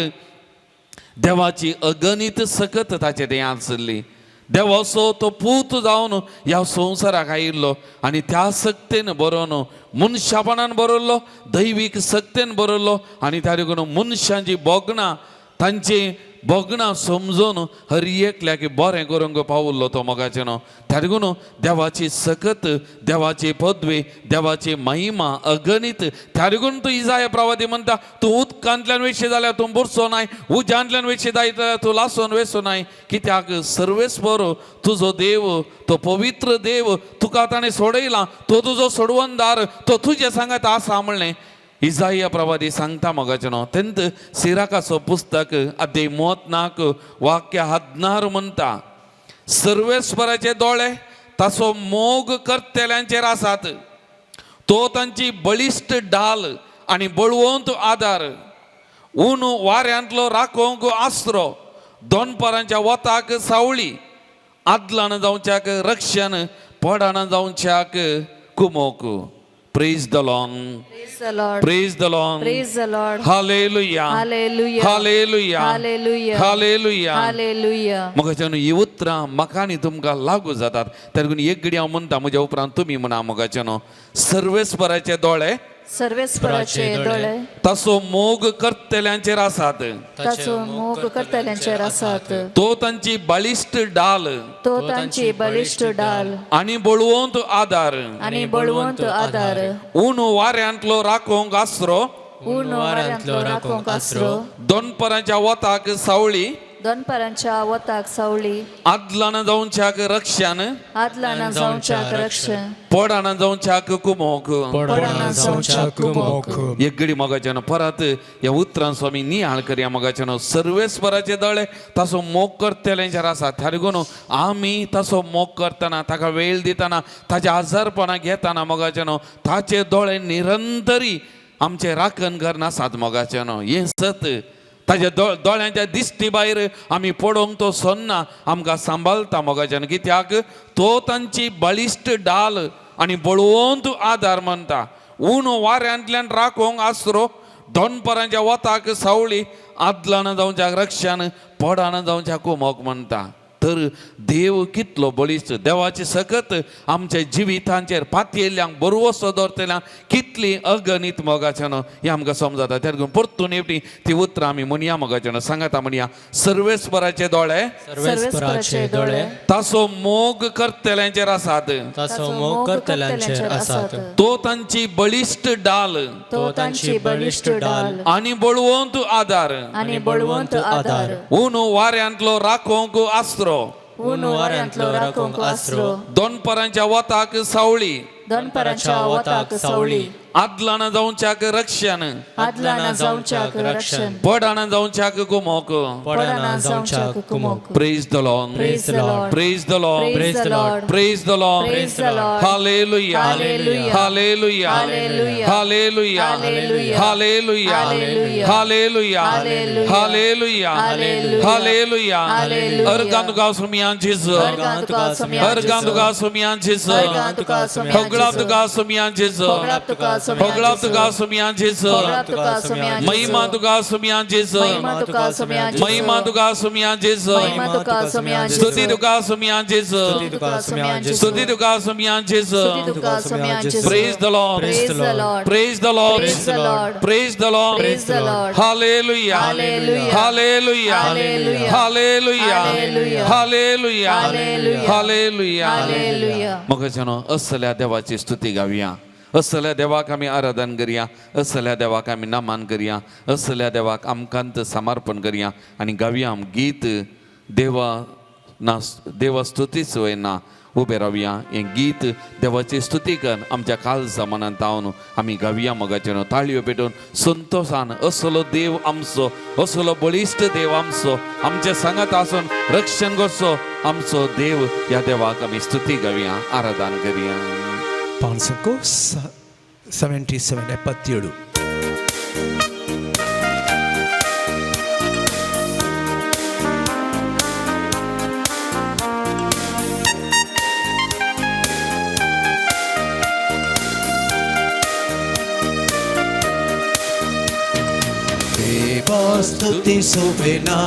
देवाची अगणित सकत ताचे दें आसली. देवाचो तो पूत जावन ह्या संवसाराक आयिल्लो आनी त्या सक्तेन बरोवन मनशापणान बरयल्लो, दैवीक सक्तेन बरयल्लो, आनी त्या देखून मनशांची बोगणां, तांची बोगणां समजून हर एकल्याक बरें करूंक पावल्लो तो मोगाचें न्हू. त्या देखून देवाची सकत, देवाची पदवी, देवाची महिमा अगणित. त्या देखून तूं इसाया प्रवादी म्हणटा तूं उदकांतल्यान वेशी जाल्यार तूं बुरसो नाय, उज्यांतल्यान वेशी जायत तूं लासून वेसो नाय, कित्याक सर्वेस्वर तुजो देव, तो पवित्र देव, तुका ताणें सोडयलां, तो तुजो सोडवंदार, तो तुजे सांगात आसा म्हणलें इसाया प्रवादी सांगता मोगाचें न्हू. तेंत सिराकाचो पुस्तक अध्याय 34 वाक्य 16 म्हणटा, सर्वेस्वराचे दोळे ताचो मोग करतेल्यांचेर आसात, तो तांची बळिश्ट ढाल आनी बळवंत आदार, ऊन वाऱ्यांतलो राखोवंक आसरो, दोनपरांच्या वताक सावळी, आदलान जावच्याक रक्षण, पडान जावच्याक कुमोक. Praise the Lord. Praise the Lord. Praise the Lord. Praise the Lord. Hallelujah. Hallelujah. Hallelujah. Hallelujah. Hallelujah. Hallelujah. मोगाचें ही उतरां म्हाका आनी तुमकां लागू जातात. त्या देखून एक घडी हांव म्हणटा म्हज्या उपरांत तुमी म्हणा मोगाचें न्हू. सर्वेस्वराचे दोळे सर्वेस्वराचे दोळे ताचो मोग करतेल्यांचेर आसात, ताचो मोग करतल्यांचेर आसात, तो तांची बळिश्ट ढाल तो तांची बलिश्ट ढाल आनी बळवंत आदार, आनी बळवंत आदार, ऊन वाऱ्यांतलो राखोवंक आसरो, ऊन वाऱ्यांतलो राखोवंक आसरो, दोनपरांच्या वताक सावळी, दोनपरांच्या वताक सावळी, आदलान जावच्याक रक्षण, आदलान जावच्याक रक्षण, पडान जावच्याक कुमोक. पडान जावच्याक कुमोक. एक घडी मोगाचें परत ह्या उतरां स्वामी नियाळ करया मोगाचें. सर्वेस्वराचे दोळे ताचो मोग करतेल्यांचेर आसा. त्या देखून आमी ताचो मोग करतना, ताका वेळ दितना, ताच्या आजारपणां घेतना मोगाचें ताचे दोळे निरंतरी आमचे राखण करना आसात मोगाचें. हें सत ताच्या दोळ्यांच्या दिश्टी भायर आमी पडोवंक तो सोन्ना आमकां सांबाळटा मोगाचें. कित्याक तो तांची बळिश्ट ढाल आनी बळवंत आदार म्हणटा. ऊन वाऱ्यांतल्यान राखोवंक आसरो, दोनपरांच्या वताक सावळी, आदलान जावच्या रक्षान पडान जावच्या कुमोक म्हणटा. तर देव कितलो बळीश्ट, देवाची सकत आमच्या जिवितांचेर पातयेल्ल्यांक बरोवसो दवरतल्यांक कितली अगणित मोगाचे न्हू हें आमकां समजता. त्या लागून परतून येवटी ती उतरां आमी म्हणया मोगाचे न्हू. सांगाता म्हणया, सर्वेस्पराचे दोळे सर्वेस्पराचे दोळे तासो मोग करतल्यांचेर आसात, ताचो मोग करतल्यांचेर आसात. तो तांची बळिश्ट डाल तो तांची बळिश्ट डाल आनी बळवंत आदार. आनी बळवंत आदार. ऊन वाऱ्यांतलो राखोंक आस्त्रो, ऊन वाऱ्यांतलो राखोंक आसरो. दोनपरांच्या वताक सावळी, दनपराच्या वताक सावळी. आदलान जावच्याक रक्षण, आदलान जावच्याक रक्षण. पडान जावच्याक कुमोक. पडाना जावच्याक कुमोक. Praise the Lord, Praise the Lord. Praise the Lord, Praise the Lord. Praise the Lord, Praise the Lord. Hallelujah, Hallelujah. Hallelujah, Hallelujah. Hallelujah, Hallelujah. Hallelujah, Hallelujah. Hallelujah, Hallelujah. Hallelujah, Hallelujah. Hallelujah. Hallelujah. Organ tukaw sumiyan Jesus, Organ tukaw sumiyan organ tukaw sumiyan Jesus, Organ tukaw sumiyan hoglap Jesus. tukaw sumiyan Jesus, Hoglap tukaw sumiyan hoglap Jesus. tukaw sumiyan Jesus, Hoglap tukaw sumiyan Jesus. Mahima Tuka सुमियान Jesus, Mahima Tuka सुमियान Jesus. Mahima Tuka सुमियान Jesus, Mahima Tuka सुमियान Jesus. स्तुति तुका सुमियान Jesus, स्तुति तुका सुमियान Jesus. स्तुति तुका सुमियान Jesus. स्तुति तुका सुमियान Jesus. Praise the Lord, Praise the Lord. praise the Lord, Praise the Lord. praise the Lord, Praise the Lord. Hallelujah, Hallelujah. Hallelujah, Hallelujah. Hallelujah, Hallelujah. Hallelujah, Hallelujah. Hallelujah. Hallelujah. मग जनो असल्या देवाची स्तुती गावया, असल्या देवाक आमी आराधन करुया, असल्या देवाक आमी नमन करुया, असल्या देवाक आमकांत समर्पण करुया आनी गावया आम गीत देवा स्तुती सुवेना उबे रावया. हें गीत देवाची स्तुती कर आमच्या काल जमान्यांत तावन आमी गावया. मोगाचे न्हू ताळयो पेटोवन संतोषान असलो देव आमचो, असलो बळिश्ट देव आमचो, आमच्या सांगात आसून रक्षण करचो आमचो देव. ह्या देवाक आमी स्तुती गावया, आराधन करुया. पांचको 77 77. देवा स्तुती सुवेना,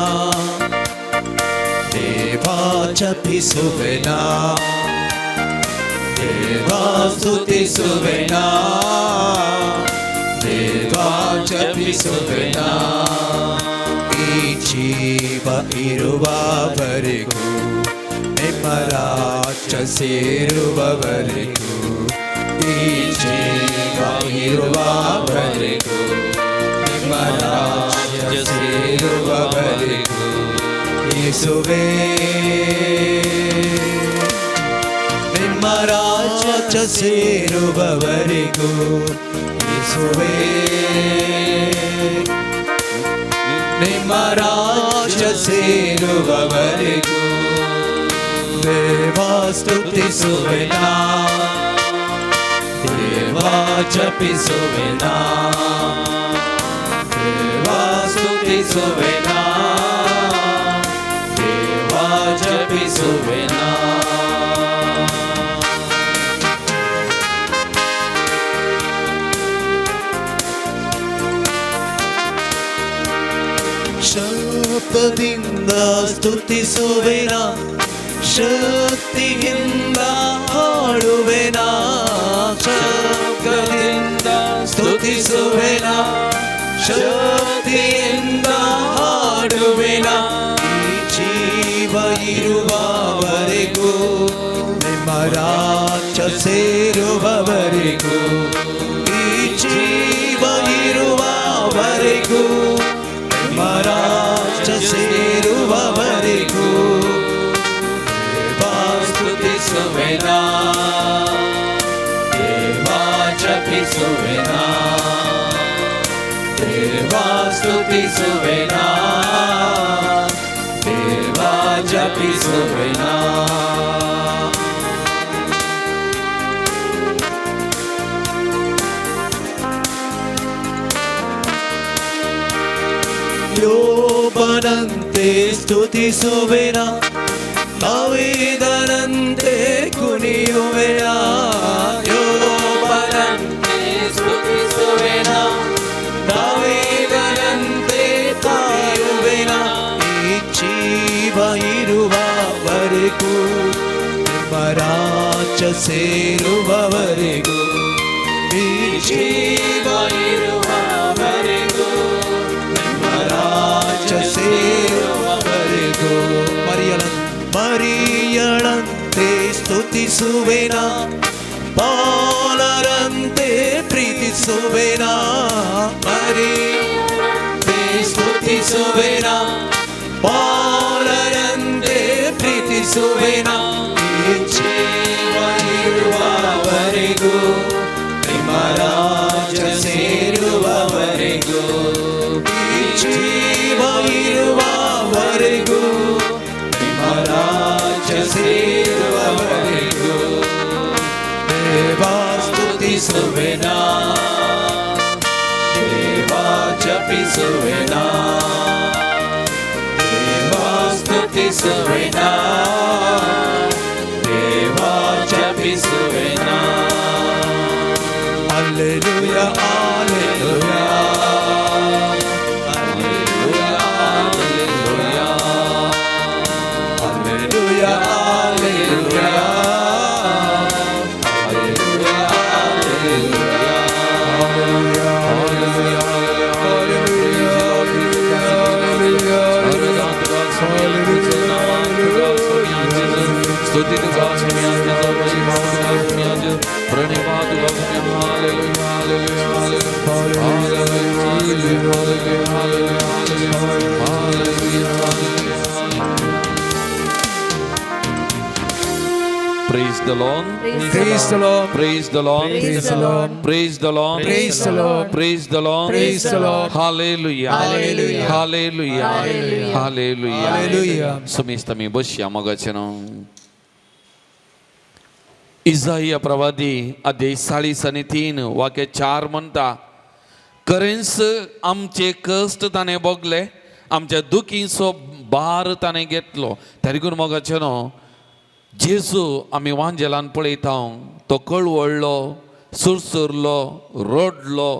देवाच्या पिसुवेना, देवा स्तुती सुवेना, देवाच्या पिसुवेना. ಈ ಜೀವ ಇರುವವರೆಗೂ ನಿಮ್ಮ ರಾಜ್ಯ ಸೇರುವವರೆಗೂ, ಈ ಜೀವ ಇರುವವರೆಗೂ ನಿಮ್ಮ ರಾಜ್ಯ ಸೇರುವವರೆಗೂ ಯೇಸುವೇ ನಿಮ್ಮ ರಾಜ್ಯ ಸೇರುವವರೆಗೂ ಯೇಸುವೇ ನಿಮ್ಮ ರಾಜ್ಯ ಸೇರುವವರೆಗೂ ದೇವಾ ಸ್ತುತಿಸುವೆನಾ, ದೇವಾ ಜಪಿಸುವೆನಾ, ದೇವಾ ಸ್ತುತಿಸುವೆನಾ, ದೇವಾ ಜಪಿಸುವೆನಾ. ಶಬ್ದದಿಂದ ಸ್ತುತಿಸುವೆನಾ, ಶಕ್ತಿಯಿಂದ ಹಾಡುವೆನಾ, ಶಬ್ದದಿಂದ ಸ್ತುತಿಸುವೆನಾ, ಶಕ್ತಿಯಿಂದ ಹಾಡುವೆನಾ. ಈ ಜೀವ ಇರುವವರೆಗೂ ನಿಮ್ಮ ರಾಜ್ಯ ಸೇರುವವರೆಗೂ, ಈ ಜೀವ ಇರುವವರೆಗೂ ನಿಮ್ಮ ರಾಜ್ಯ ಸೇರುವವರೆಗೂ ದೇವಾ ಸ್ತುತಿಸುವೆನಾ, ದೇವಾ ಜಪಿಸುವೆನಾ, ದೇವಾ ಸ್ತುತಿಸುವೆನಾ, ದೇವಾ ಜಪಿಸುವೆನಾ. ಯೋಬನಂತೆ ಸ್ತುತಿಸುವೆನಾ, ದಾವೀದನಂತೆ ಕುಣಿಯುವೆನಾ, ಯೋಬನಂತೆ ಸ್ತುತಿಸುವೆನಾ, ದಾವೀದನಂತೆ ಕುಣಿಯುವೆನಾ. ಮರಾಚ ಸೇರುವವರೆಗೂ ಈ ಜೀವ ಇರುವವರೆಗೂ ಮರಾಚ ಸೇರುವವರೆಗೂ ಮರಿಯಳಂತೆ ಸ್ತುತಿಸುವೆನ ಬಾಲರಂತೆ ಪ್ರೀತಿಸುವೆನ ಮರಿಯಳಂತೆ ಸ್ತುತಿಸುವೆನ ಬಾಲರಂತೆ ಪ್ರೀತಿಸುವೆನ ಈ ಜೀವ ಇರುವವರೆಗೂ ನಿಮ್ಮ ರಾಜ ಸೇರುವವರೆಗೂ ಈ ಜೀವ ಇರುವವರೆಗೂ ನಿಮ್ಮ ರಾಜ ಸೇರುವವರೆಗೂ ದೇವಾ ಸ್ತುತಿಸುವೆನ ದೇವಾ ಜಪಿಸುವೆನ ಸ್ತುತಿಸುವೆನಾ ದೇವಾ ಜಪಿಸುವೆನಾ hallelujah hallelujah hallelujah hallelujah hallelujah hallelujah Praise the Lord. Praise the Lord. Praise the Lord. Praise the Lord. Praise the Lord. Praise the Lord. Praise the Lord. Praise the Lord. Hallelujah. Hallelujah. Hallelujah. Hallelujah. Hallelujah. Hallelujah. Sumistami bosya magachano. इसाया प्रवादी अध्याय 43 वाक्य 4 म्हणता करेन्स आमचे कष्ट ताणे बगले आमच्या दुखीचो भार ताणे घेतलो तरीकून मोगाचेनो जेजू आमी वांजेलान पळयता तो कळवळलो सुरसुरलो रोडलो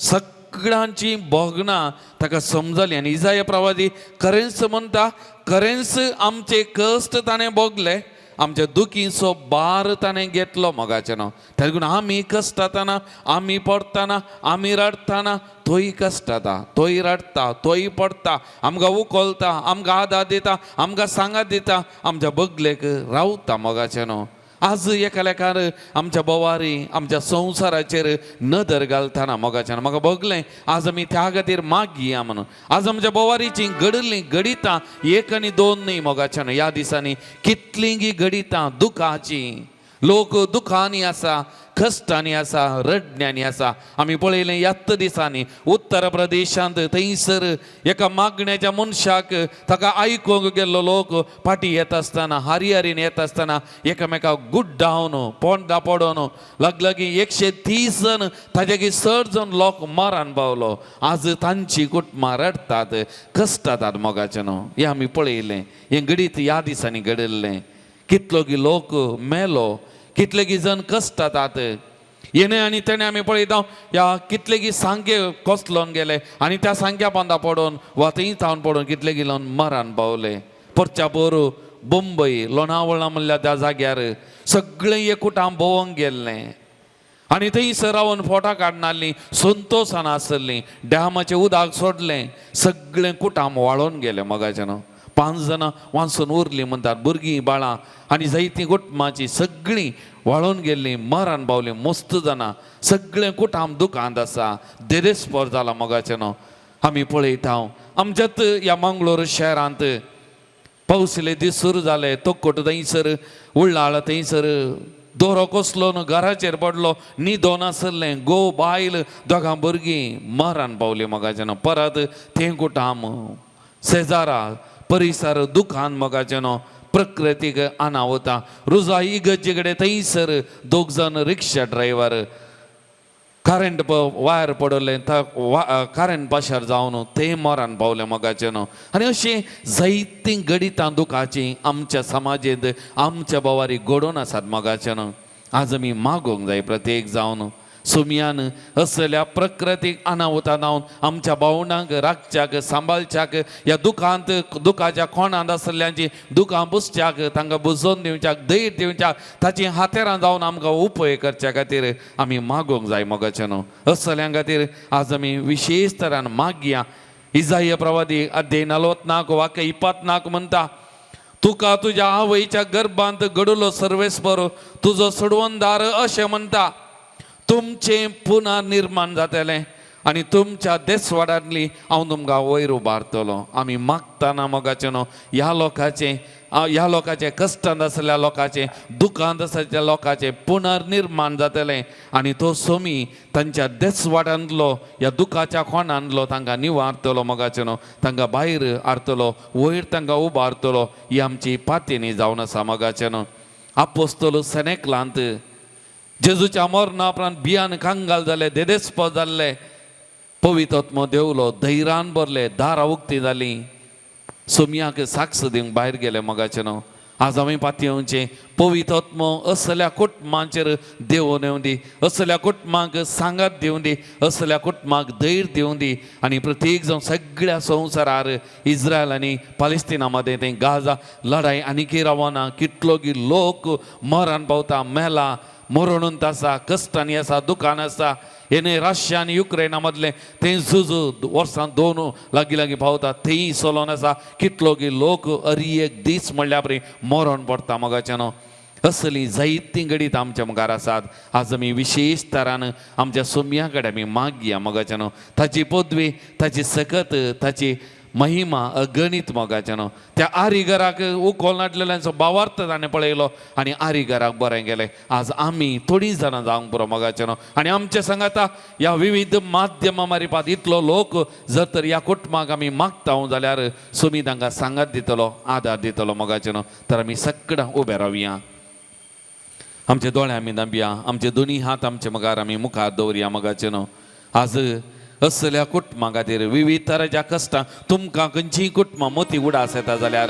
सगळ्यांची भोगणां ताका समजली आनी इसाया प्रवादी करेन्स म्हणटा करेन्स आमचे कष्ट ताणे बगले आमच्या दुखीचो भार ताणें घेतलो मोगाचेनो तरीकून आमी कश्टातना आमी पडटाना आमी रडटाना तोय कश्टाता तोय रडटा तोय पडटा आमकां उखलता आमकां आदार दिता आमकां सांगात दिता आमच्या बगलेक रावता मोगाचेनो आज एका लेखार आमच्या बोवारी आमच्या संवसाराचेर नदर घालतना मोगाचेनो म्हाका बगलें आज आमी त्या खातीर मागया म्हणून आज आमच्या बोवारीची घडलीं घडितां एक आनी दोन न्ही मोगाचेनो ह्या दिसांनी कितलीं घडितां दुखाची लोक दुखांनी आसा कश्टांनी आसा रडण्यांनी आसा आमी पळयलें ह्याच दिसांनी उत्तर प्रदेशांत थंयसर एका मागण्याच्या मनशाक ताका आयकूंक गेल्लो लोक फाटी येता आसतना हारीन येता आसतना एकामेकाक गुड्डावन पोंडा पडोवन लगलगी 130 जण ताचे 60 जण लोक मरण पावलो आज तांची कुटुंबां रडटात कश्टातात मोगाचें न्हू हें आमी पळयलें हें घडीत ह्या दिसांनी घडिल्लें कितलो की लोक मेलो कितले की जण कश्टातात येणे आनी तेणे आमी पळयता ह्या कितले की सांगे कोसलोन गेले आनी त्या सांग्या पोंदा पडोवन वा थंय थावन पडोवन कितले की लोन मरण पावले परच्या पोर मुंबय लोणावळा म्हणल्या त्या जाग्यार सगळें एकूटां भोवंक गेल्लें आनी थंयसर रावन फोटां काडनालीं संतोशान आसलीं डॅमाचें उदक सोडलें सगळें कुटाम वाळोन गेलें मोगाचें न्हू 5 जाणां वाचून उरलीं म्हणटात भुरगीं बाळां आनी जायतीं कुटुंबाची सगळीं वाळोन गेल्लीं मरण पावलीं मस्त जाणां सगळें कुटाम दुखांत आसा देरेस्पोर जाला मोगाचें न्हू आमी पळयता आमच्यात ह्या मंगळूर शहरांत पावसले दीस सुरू जाले तोकोट थंयसर उल्लाळ थंयसर दोरो कसलो न्हू घराचेर पडलो न्हिदोन आसलें गो बायल दोगां भुरगीं मरण पावलीं मोगाचें न्हू परत थंय कुटाम शेजारा परिसर दुखान मोगाचें न्हू प्रकृतीक अनावता रुजा इगर्जे कडेन थंयसर 2 जण रिक्षा ड्रायव्हर करंट वायर पडले करंट पाशार जावन ते मरण पावले मोगाचें न्हू आनी अशीं जायतीं गडितां दुखाची आमच्या समाजींत आमच्या बोवारी घडोवन आसात मोगाचें न्हू आज आमी मागोवंक जाय प्रत्येक जावन सुमयान असल्या प्रकृतीक अनाहुता जावन आमच्या भावंडांक राखच्याक सांबाळच्याक ह्या दुखाच्या कोणांत आसल्यांची दुखां बुसच्याक तांकां बुजोवन दिवच्याक धैर्य दिवच्याक ताची हातेरां जावन आमकां उपेग करच्या खातीर आमी मागोवंक जाय मोगाचें न्हू. असल्यां खातीर आज आमी विशेश तरान मागया. इसाया प्रवादी अध्याय 44 वाक्य 24 म्हणटा, तुका तुज्या आवयच्या गर्भांत घडलो सर्वेस्पर तुजो सोडवणदार अशें म्हणटा, तुमचें पुनर्निर्माण जातलें आनी तुमच्या देसवाडांतली हांव तुमकां वयर उबारतलो. आमी मागतना मोगाचें न्हू ह्या लोकांचे कश्टांत आसलेल्या लोकांचे दुखांत आसलेल्या लोकांचे पुनर्निर्माण जातलें आनी तो सोमी तांच्या देसवाडांतलो ह्या दुखाच्या कोणांतलो तांकां निवारतलो मोगाचें न्हू. तांकां भायर हाडटलो, वयर तांकां उबारतलो. ही आमची पातेनी जावन आसा मोगाचें न्हू. आपोस्तोल सेनेकलांत जेजूच्या मरणा उपरांत भियान कांगाल जाले, देदेस्प जाल्ले, पवित्र आत्मो देवलो, धैर्यान भरले, दारां उक्ती जाली, सोमयाक साक्ष दिवंक भायर गेले मोगाचें न्हू. आज आमी पातयेवचें पवित्र आत्मो असल्या कुटुंबांचेर देवून येवं दी, असल्या कुटुंबांक सांगात दिवं दी, असल्या कुटुंबांक धैर्य दिवं दी. आनी प्रत्येक जावन सगळ्या संवसारार इस्रायल आनी पालेस्तिना मदें तें गाजा लढाई आनीकय रावना. कितलो की लोक मरण पावता, मेला, मरणूंत आसा, कश्टांनी आसा, दुखान आसा. हेने रशिया आनी युक्रेना मदलें तें झुज वर्सां 2 लागीं पावता, थंय चलोन आसा. कितलो की लोक एक दीस म्हणल्यार बरी मरण पडटा मोगाचें न्हू. असली जायतीं गडीत आमच्या मुखार आसात. आज आमी विशेश तरान आमच्या सोमया कडेन आमी मागया मोगाचें न्हू. ताची पदवी, ताची सकत, ताची महिमा अगणित मोगाचें न्हू. त्या आरिगराक उखोल नाटलेल्यांचो भावार्थ ताणें पळयलो आनी आरिगराक बरें गेलें. आज आमी थोडीं जाणां जावंक पुरो मोगाचें न्हू. आनी आमचे सांगाता ह्या विविध माध्यमां मारिपात इतलो लोक जर तर ह्या कुटुंबाक आमी मागता जाल्यार सोमी तांकां सांगात दितलो, आदार दितलो मोगाचें न्हू. तर आमी सगळां उबे रावया, आमचे दोळे आमी दांबया, आमचे दोनी हात आमच्या मुखार आमी मुखार दवरया मोगाचें न्हू. आज असल्या कुटुंबां खातीर विविध तरांच्या कश्टां तुमकां खंयचीय कुटुंबां मोती उडास येता जाल्यार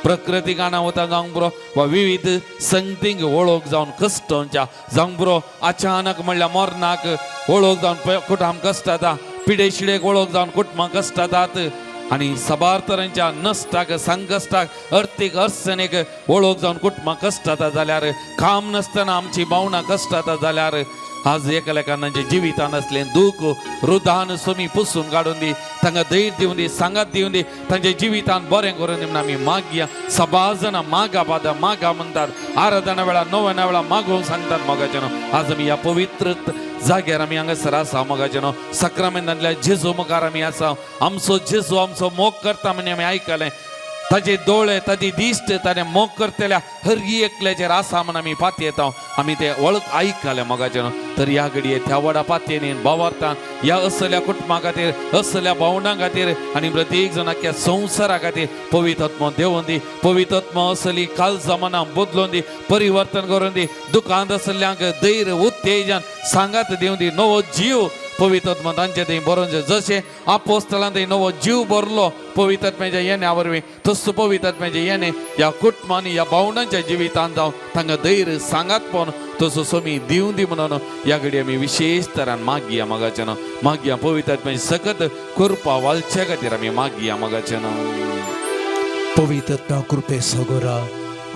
प्रकृतीक अनाहुतां जावंक पुरो वा विविध संगतींक वळख जावन कश्टांच्या जावंक पुरो, अचानक म्हणल्यार मरणाक वळख जावन कुटुंब कश्ट जाता, पिडेशिडेक वळख जावन कुटुंबां कश्ट जातात आनी साबार तरांच्या नश्टाक, संकश्टाक, अर्थीक अडचणीक वळख जावन कुटुंबां कश्ट जाता जाल्यार, काम नासतना आमची भावनां कश्ट जाता जाल्यार आज एकामेकांचे जिवितान असलें दूख रुदान सोमी पुसून काडून दी, तांकां धैर्य दिवन दी, सांगात दिवन दी, तांच्या जिवितान बरें करून दी म्हणून आमी मागया. सभा जाणां मागा पादा मागा म्हणटात, आराधना वेळार नव्याना वेळार मागोवंक सांगतात मोगाचें न्हू. आज आमी ह्या पवित्र जाग्यार आमी हांगासर आसा मोगाचें न्हू. सक्रामेंतांतल्या जेजू मुखार आमी आसा. आमचो जेजू आमचो मोग करता म्हणून आमी आयकलें. ताचे दोळे, ताची दिश्ट, ताणें मोग करतल्या हर एकल्याचेर आसा म्हणून आमी पातयेत येता. आमी ते वळख आयकले मोगाचें न्हू. तर ह्या घडये त्या व्हडा पातयेनी भावार्थान ह्या असल्या कुटुंबा खातीर, असल्या भावंडां खातीर आनी प्रत्येक जण आख्या संवसारा खातीर पवित्र आत्मो देवून दी. पवित्र आत्मो असली काल जमाना बदलून दी, परिवर्तन करून दी. दुखांत असल्यांक धैर्य, उत्तेजन, सांगात दिवन दी. नवो जीव पवित्र आत्मा तांचे थंय बरोवन जशें आपोस्तलान थंय नवो जीव भरलो पवित्र आत्म्याच्या येण्या वरवीं, तसो पवित्र आत्म्याचे येणे ह्या कुटुंबांनी, ह्या भावंडांच्या जिवितांत जावं तांकां धैर्य, सांगात पोवन तसो सोमी दिवं दी म्हणून ह्या घडये आमी विशेष तरान मागया मोगाचें न्हू. मागया पवित्र आत्म्याची सकत कृपा वालच्या खातीर आमी मागया मोगाचें न्हू. पवित्र आत्मा कृपे सगोरा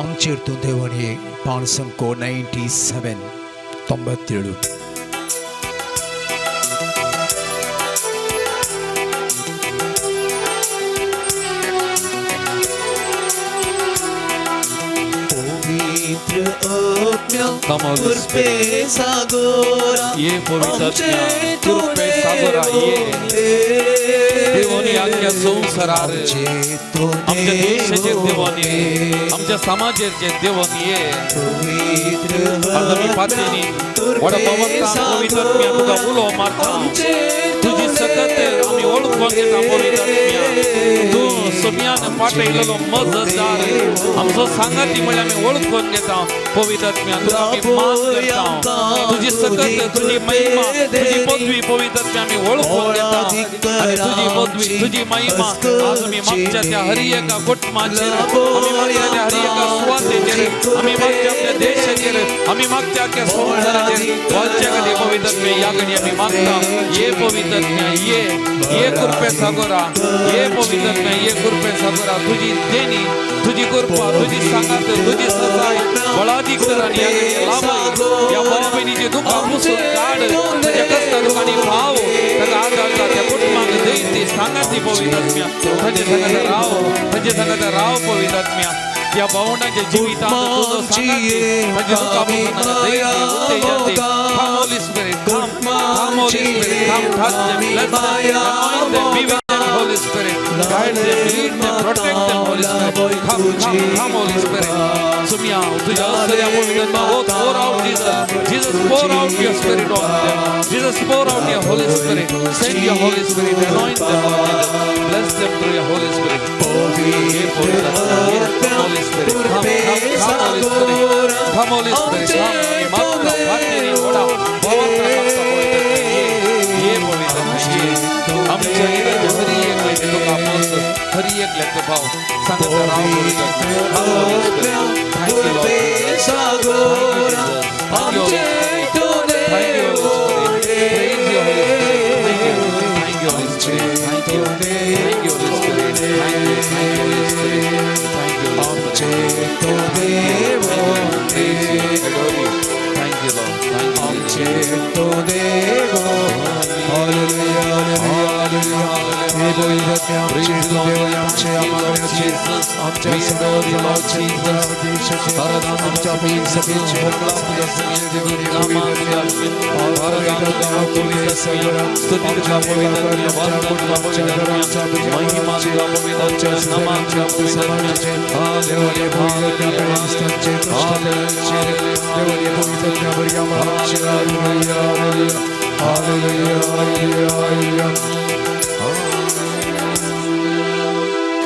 आमचेर तूं देवून ये. पाण संको 97 कृपे सागोरा ये पवित्र आत्मा कृपे सागोरा ये देवोनी आख्या संवसारार आमच्या देशाचेर देवोनी, आमच्या समाजाचेर देवोनी ये. आज आमी पातयेनी व्हडा पवित्र आत्म्या तुका उलो मारता. तुजी सकत आम्ही ओळखून घेता पवित्र आत्म्या तू सुम्यान पाठयलेलो मदतदार आमचो सांगाती म्हणल्यार आमी ओळखून घेता पवित्र आत्म्या तुका आमी मान करता तुजी सकत तुजी महिमा तुजी पदवी पवित्र आत्म्या आमी ओळखून घेता आणि तुजी पदवी तुझी महिमा आज आम्ही मागच्या त्या हरी एका कुटुंबाचेर आम्ही मागच्या त्या हरी एका सुवातेचेर आम्ही मागच्या आपल्या देशाचेर आम्ही मागच्या त्या संसाराचेर वालच्या कधी पवित्र आत्म्या या घडी आम्ही मागता ये पवित्र आत्म्या ये कृपे सागोरा ये पवित्र आत्म्या ये कृपे सागोरा तुझी देणी तुझी कृपा तुझी सांगात तुझी सजाय बळाधिक आणि या घडी लाभ या भावा बहिणीचे दुःख पुसून काढ तुझ्या कष्ट दुःखाने भाव त्याला आधार त्या कुटुंबाक दैते सांगाती पवित्र आत्म्या म्हणजे सांगता राव पवित्र आत्म्या या भावंडांच्या जीवितात तुझं सांगाते म्हणजे दुःखापासून दैते उत्तेजते come Holy Spirit come Holy Spirit come touch them bless them anoint them be with them Holy Spirit guide them lead them protect them Holy Spirit come Holy Spirit सुमिया तुझ्या आश्चर्या पवित्र आत्मा pour out Jesus pour out your spirit on them Jesus pour out your Holy Spirit send your Holy Spirit anoint them Lord Jesus bless them through your Holy Spirit Holy Spirit come Holy Spirit come मात्र भाग्यनी ओढा भावांतर करता पवित्र ये पवित्र आमच्या हृदयात हरी एक लेख तुका मोस हरी एक लेख भाव सांगत राव पवित्र Holy Spirit thank you Lord सागोरा आमचे तुझे praise you Holy Spirit thank you Holy Spirit thank you Holy Spirit thank you Holy Spirit thank you आमचे तुझे thank you Lord आमचे तुझे हालेलुया हालेलुया हे पवित्र आमचे तुझे आमचे आमचे आमच्या सर्व आमचे देशाचे आमच्या सगळ्यांचे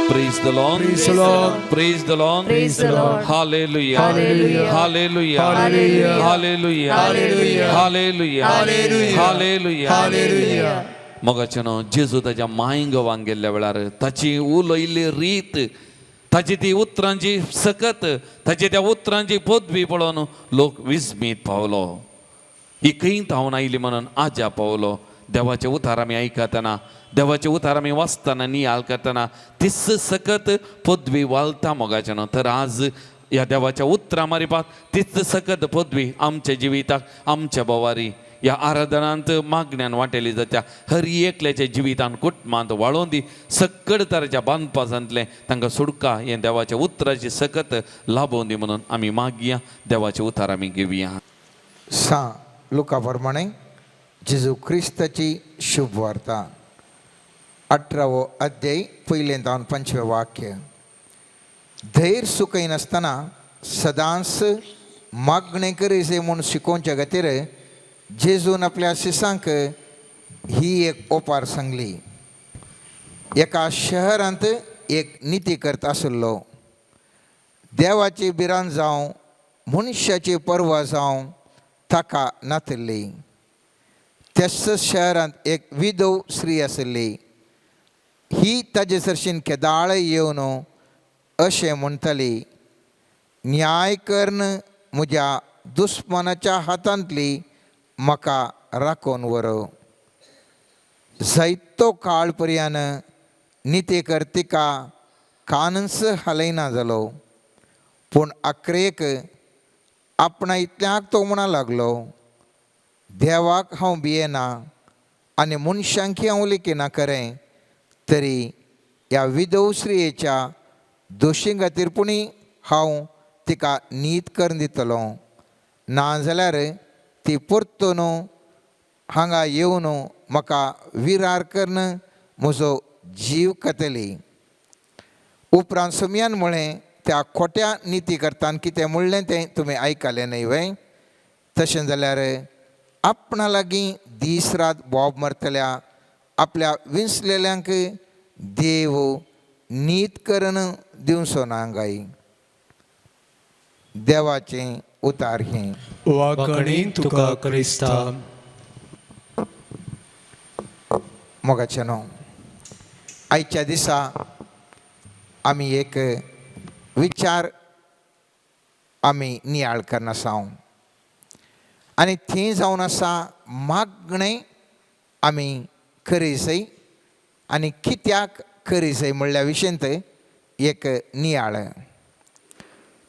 Praise the Lord. Praise the Lord. Praise the Lord. Praise the Lord. Hallelujah. Hallelujah. Hallelujah. Hallelujah. Hallelujah. Hallelujah. Hallelujah. Hallelujah. Hallelujah. Hallelujah. मगाच्यान जेजू ताच्या मायंग वांग गेल्ल्या वेळार ताची उलयल्ली रीत ताची ती उतरांची सकत ताची त्या उतरांची पदवी पळोवन लोक विस्मीत पावलो ही खंयत हांव आयली म्हणून आज्या पावलो देवाचे उतार आमी आयकतना देवाचे उतार आमी वाचतना नियाळ करतना तिस सकत पदवी वालता मोगाच्यान तर आज ह्या देवाच्या उतरां मारिपाक तिच सकत पदवी आमच्या जिविताक आमच्या बोवारी ह्या आराधनांत मागण्यान वांटेली जाता हर एकल्याच्या जिवितान कुटुंबांत वाळोवन दी सकड तराच्या बांदपासांतले तांकां सुडका हे देवाच्या उतराची सकत लाभोवन दी म्हणून आमी मागया देवाचे उतार आमी घेवया लुका प्रमाणे जेजू क्रिस्ताची शुभ वार्ता 18वो अध्याय पयलें जावन 5वें वाक्य धैर्य सुखय नासतना सदांच मागणें करीसे म्हूण शिकोवच्या खातीर जेजून आपल्या शिसांक ही एक ओपार सांगली एका शहरांत एक निती करता आसलो देवाची बिरान जावं मनशाची परवा जावं ताका नातल्ली त्याच शहरांत एक विधव स्त्री आसली ही ताजे सरशीन केदाळ येवन अशें म्हणटाली न्याय करन म्हज्या दुस्मनाच्या हातांतली म्हाका राखोवन व्हर जायतो काळ पर्यान नितेकर तिका कानस हालयना जालो पूण आखरेक आपणा इतल्याक तो म्हणा लागलो देवाक हांव भियेना आनी मनशांकी हांव लेखीना करें तरी ह्या विधव स्त्रियेच्या दोशी खातीर पुणी हांव तिका नीत करून दितलो नाजाल्यार ती परतून हांगा येवन म्हाका विरार करून म्हजो जीव खातली उपरांत सुमयान म्हळें त्या खोट्या निती करतान कितें म्हणलें तें तुमी आयकलें न्हय वय तशें जाल्यार आपणा लागीं दीस रात बोब मारतल्या आपल्या विंसलेल्यांक देव नीत करण दिवचो नांगाई. देवाचें उतार हें. वाकणीन तुका क्रिस्ता. मोगाचें न्हू, आयच्या दिसा आमी एक विचार आमी नियाळ करना आसां आनी थंय जावन आसा मागणें आमी करीसय आनी कित्याक करीसय म्हणल्या विशयंत एक नियाळ.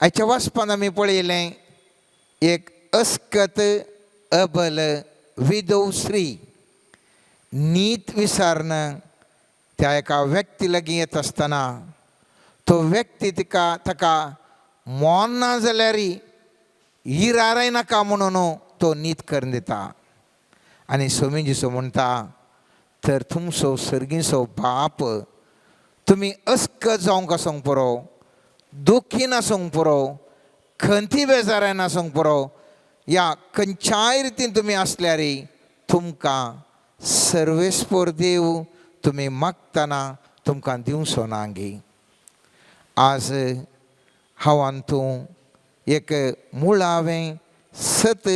आयच्या वाचपान आमी पळयलें एक अस्कत अबल विधव स्त्री नीत विसारन त्या एका व्यक्ती लागीं येत आसतना तो व्यक्ती ताका मोन ना जाल्यार इराराय नाका म्हणून तो नीत करून दिता. आनी सोमिजीसो म्हणटा तर तुमचो सर्गीचो बाप तुमी अस्कत जावंक आसूंक पुरो, दुखीन आसूंक पुरो, खंती बेजारान आसूंक पुरो, या खंयच्याय रितीन तुमी आसल्यार तुमकां सर्वेस्पोर देव तुमी मागतना तुमकां दिवचो ना गे. आज हांवान तूं एक मुळावें सत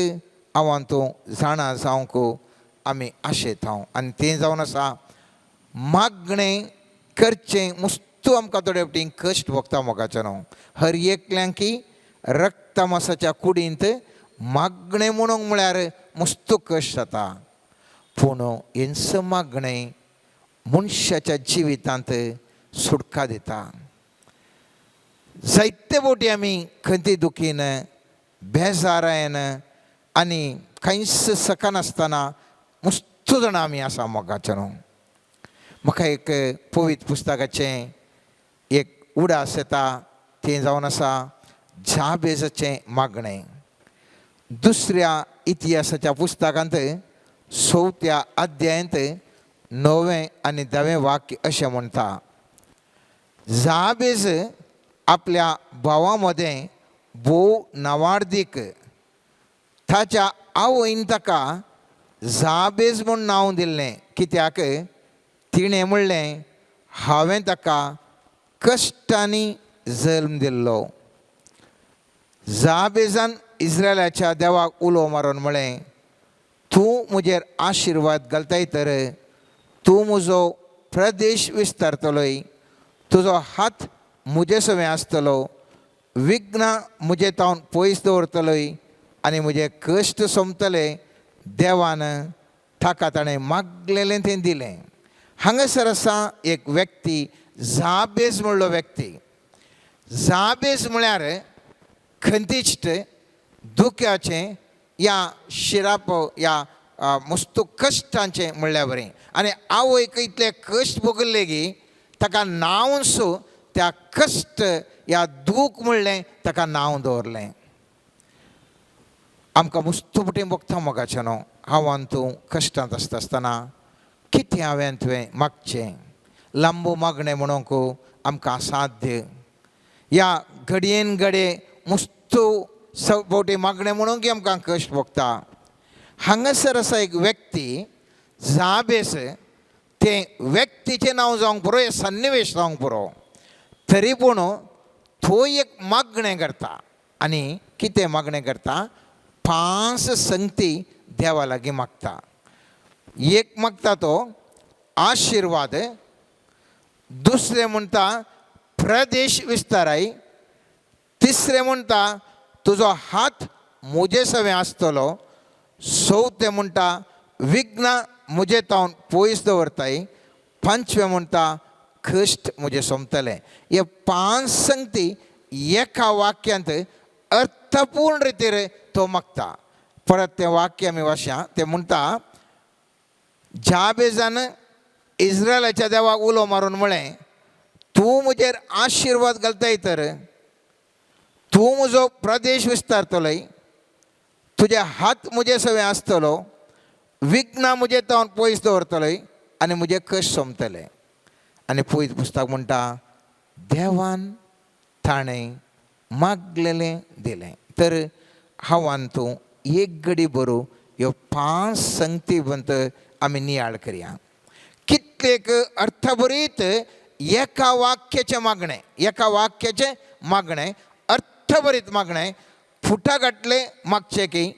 हांवान तूं जाणा जावंक आमी आशेतां आनी तें जावन आसा मागणें करचें मुस्तू आमकां थोडे फावटी कश्ट भोगता मोगाचें न्हू. हर एकल्यांक रक्तमासाच्या कुडींत मागणें म्हणूंक म्हळ्यार मुस्तू कश्ट जाता. पूण हेंच मागणें मनशाच्या जिवितांत सुटका दिता. जायते फावटी आमी खंयची दुखीन बेजारायन आनी कांयच सकानासतना मुस्तू जाणां आमी आसा मोगाचें न्हू. म्हाका एक पवित्र पुस्तकाचें एक उडास येता तें जावन आसा जाबेजाचें मागणें. दुसऱ्या इतिहासाच्या पुस्तकांत 4व्या अध्यायांत 9वें आनी 10वें वाक्य अशें म्हणटा जाबेज आपल्या भावा मदें भोव नावार्दीक ताच्या आवयन ताका जाबेज म्हूण नांव दिल्लें कित्याक तिणें म्हणलें हांवें ताका कश्टांनी जल्म दिल्लो. जाबेजान इस्रायलाच्या देवाक उलो मारून म्हळें तूं म्हजेर आशिर्वाद घालताय तर तूं म्हजो प्रदेश विस्तारतलोय, तुजो हात म्हजे सवें आसतलो, विघ्नां म्हजे तावन पयस दवरतलोय आनी म्हजे कश्ट सोंपतले. देवान ताका ताणें मागलेलें तें दिलें. हांगासर आसा एक व्यक्ती जाबेज म्हणलो व्यक्ती. जाबेज म्हळ्यार खंतिश्ट दुख्याचें या शिराप या मस्तू कश्टांचें म्हणल्यार बरें. आनी आवयक इतले कश्ट भोगले गी ताका नांवच त्या कश्ट या दूख म्हणलें ताका नांव दवरलें. आमकां मस्तू पटीन भोगता मोगाचें न्हू. हांवान तूं कश्टांत आसता आसतना कितें हांवें तुवें मागचें लांबू मागणें म्हणूंक आमकां साध्य. या घडयेन घडये मस्तू फावटी मागणें म्हणूंक आमकां कश्ट भोगता. हांगासर आसा एक व्यक्ती जाबेस. तें व्यक्तीचें नांव जावंक पुरो, हे सन्निवेश जावंक पुरो, तरी पूण तो एक मागणें करता. आनी कितें मागणें करता 5 संगती देवा लागीं मागता. एक मागता तो आशिर्वाद, दुसरें म्हणटा प्रदेश विस्ताराय, तिसरें म्हणटा तुजो हात म्हजे सवें आसतलो, 4थें म्हणटा विघ्नां म्हजे तावन पयस दवरताय, 5वें म्हणटा कश्ट म्हजे सोंपतले. हे 5 संगती एका वाक्यांत अर्थपूर्ण रितीर तो मागता. परत तें वाक्य आमी वाचया. तें म्हणटा जाबेजान इस्रायलाच्या देवाक उलो मारून म्हळें तूं म्हजेर आशिर्वाद घालताय तर तूं म्हजो प्रदेश विस्तारतलोय, तुजे हात म्हजे सवें आसतलो, विघ्नां म्हजे तावन पयस दवरतलोय आनी म्हजे कश्ट सोंपतले. आनी पयलीं पुस्तक म्हणटा देवान ताणें मागलेलें दिलें. तर हांवान तूं एक घडी बरो ह्यो 5 संगती बंत आमी नियाळ करया. कितलेक अर्थभरीत एका वाक्याचे मागणे अर्थभरीत मागणे फुटागटले मागचे की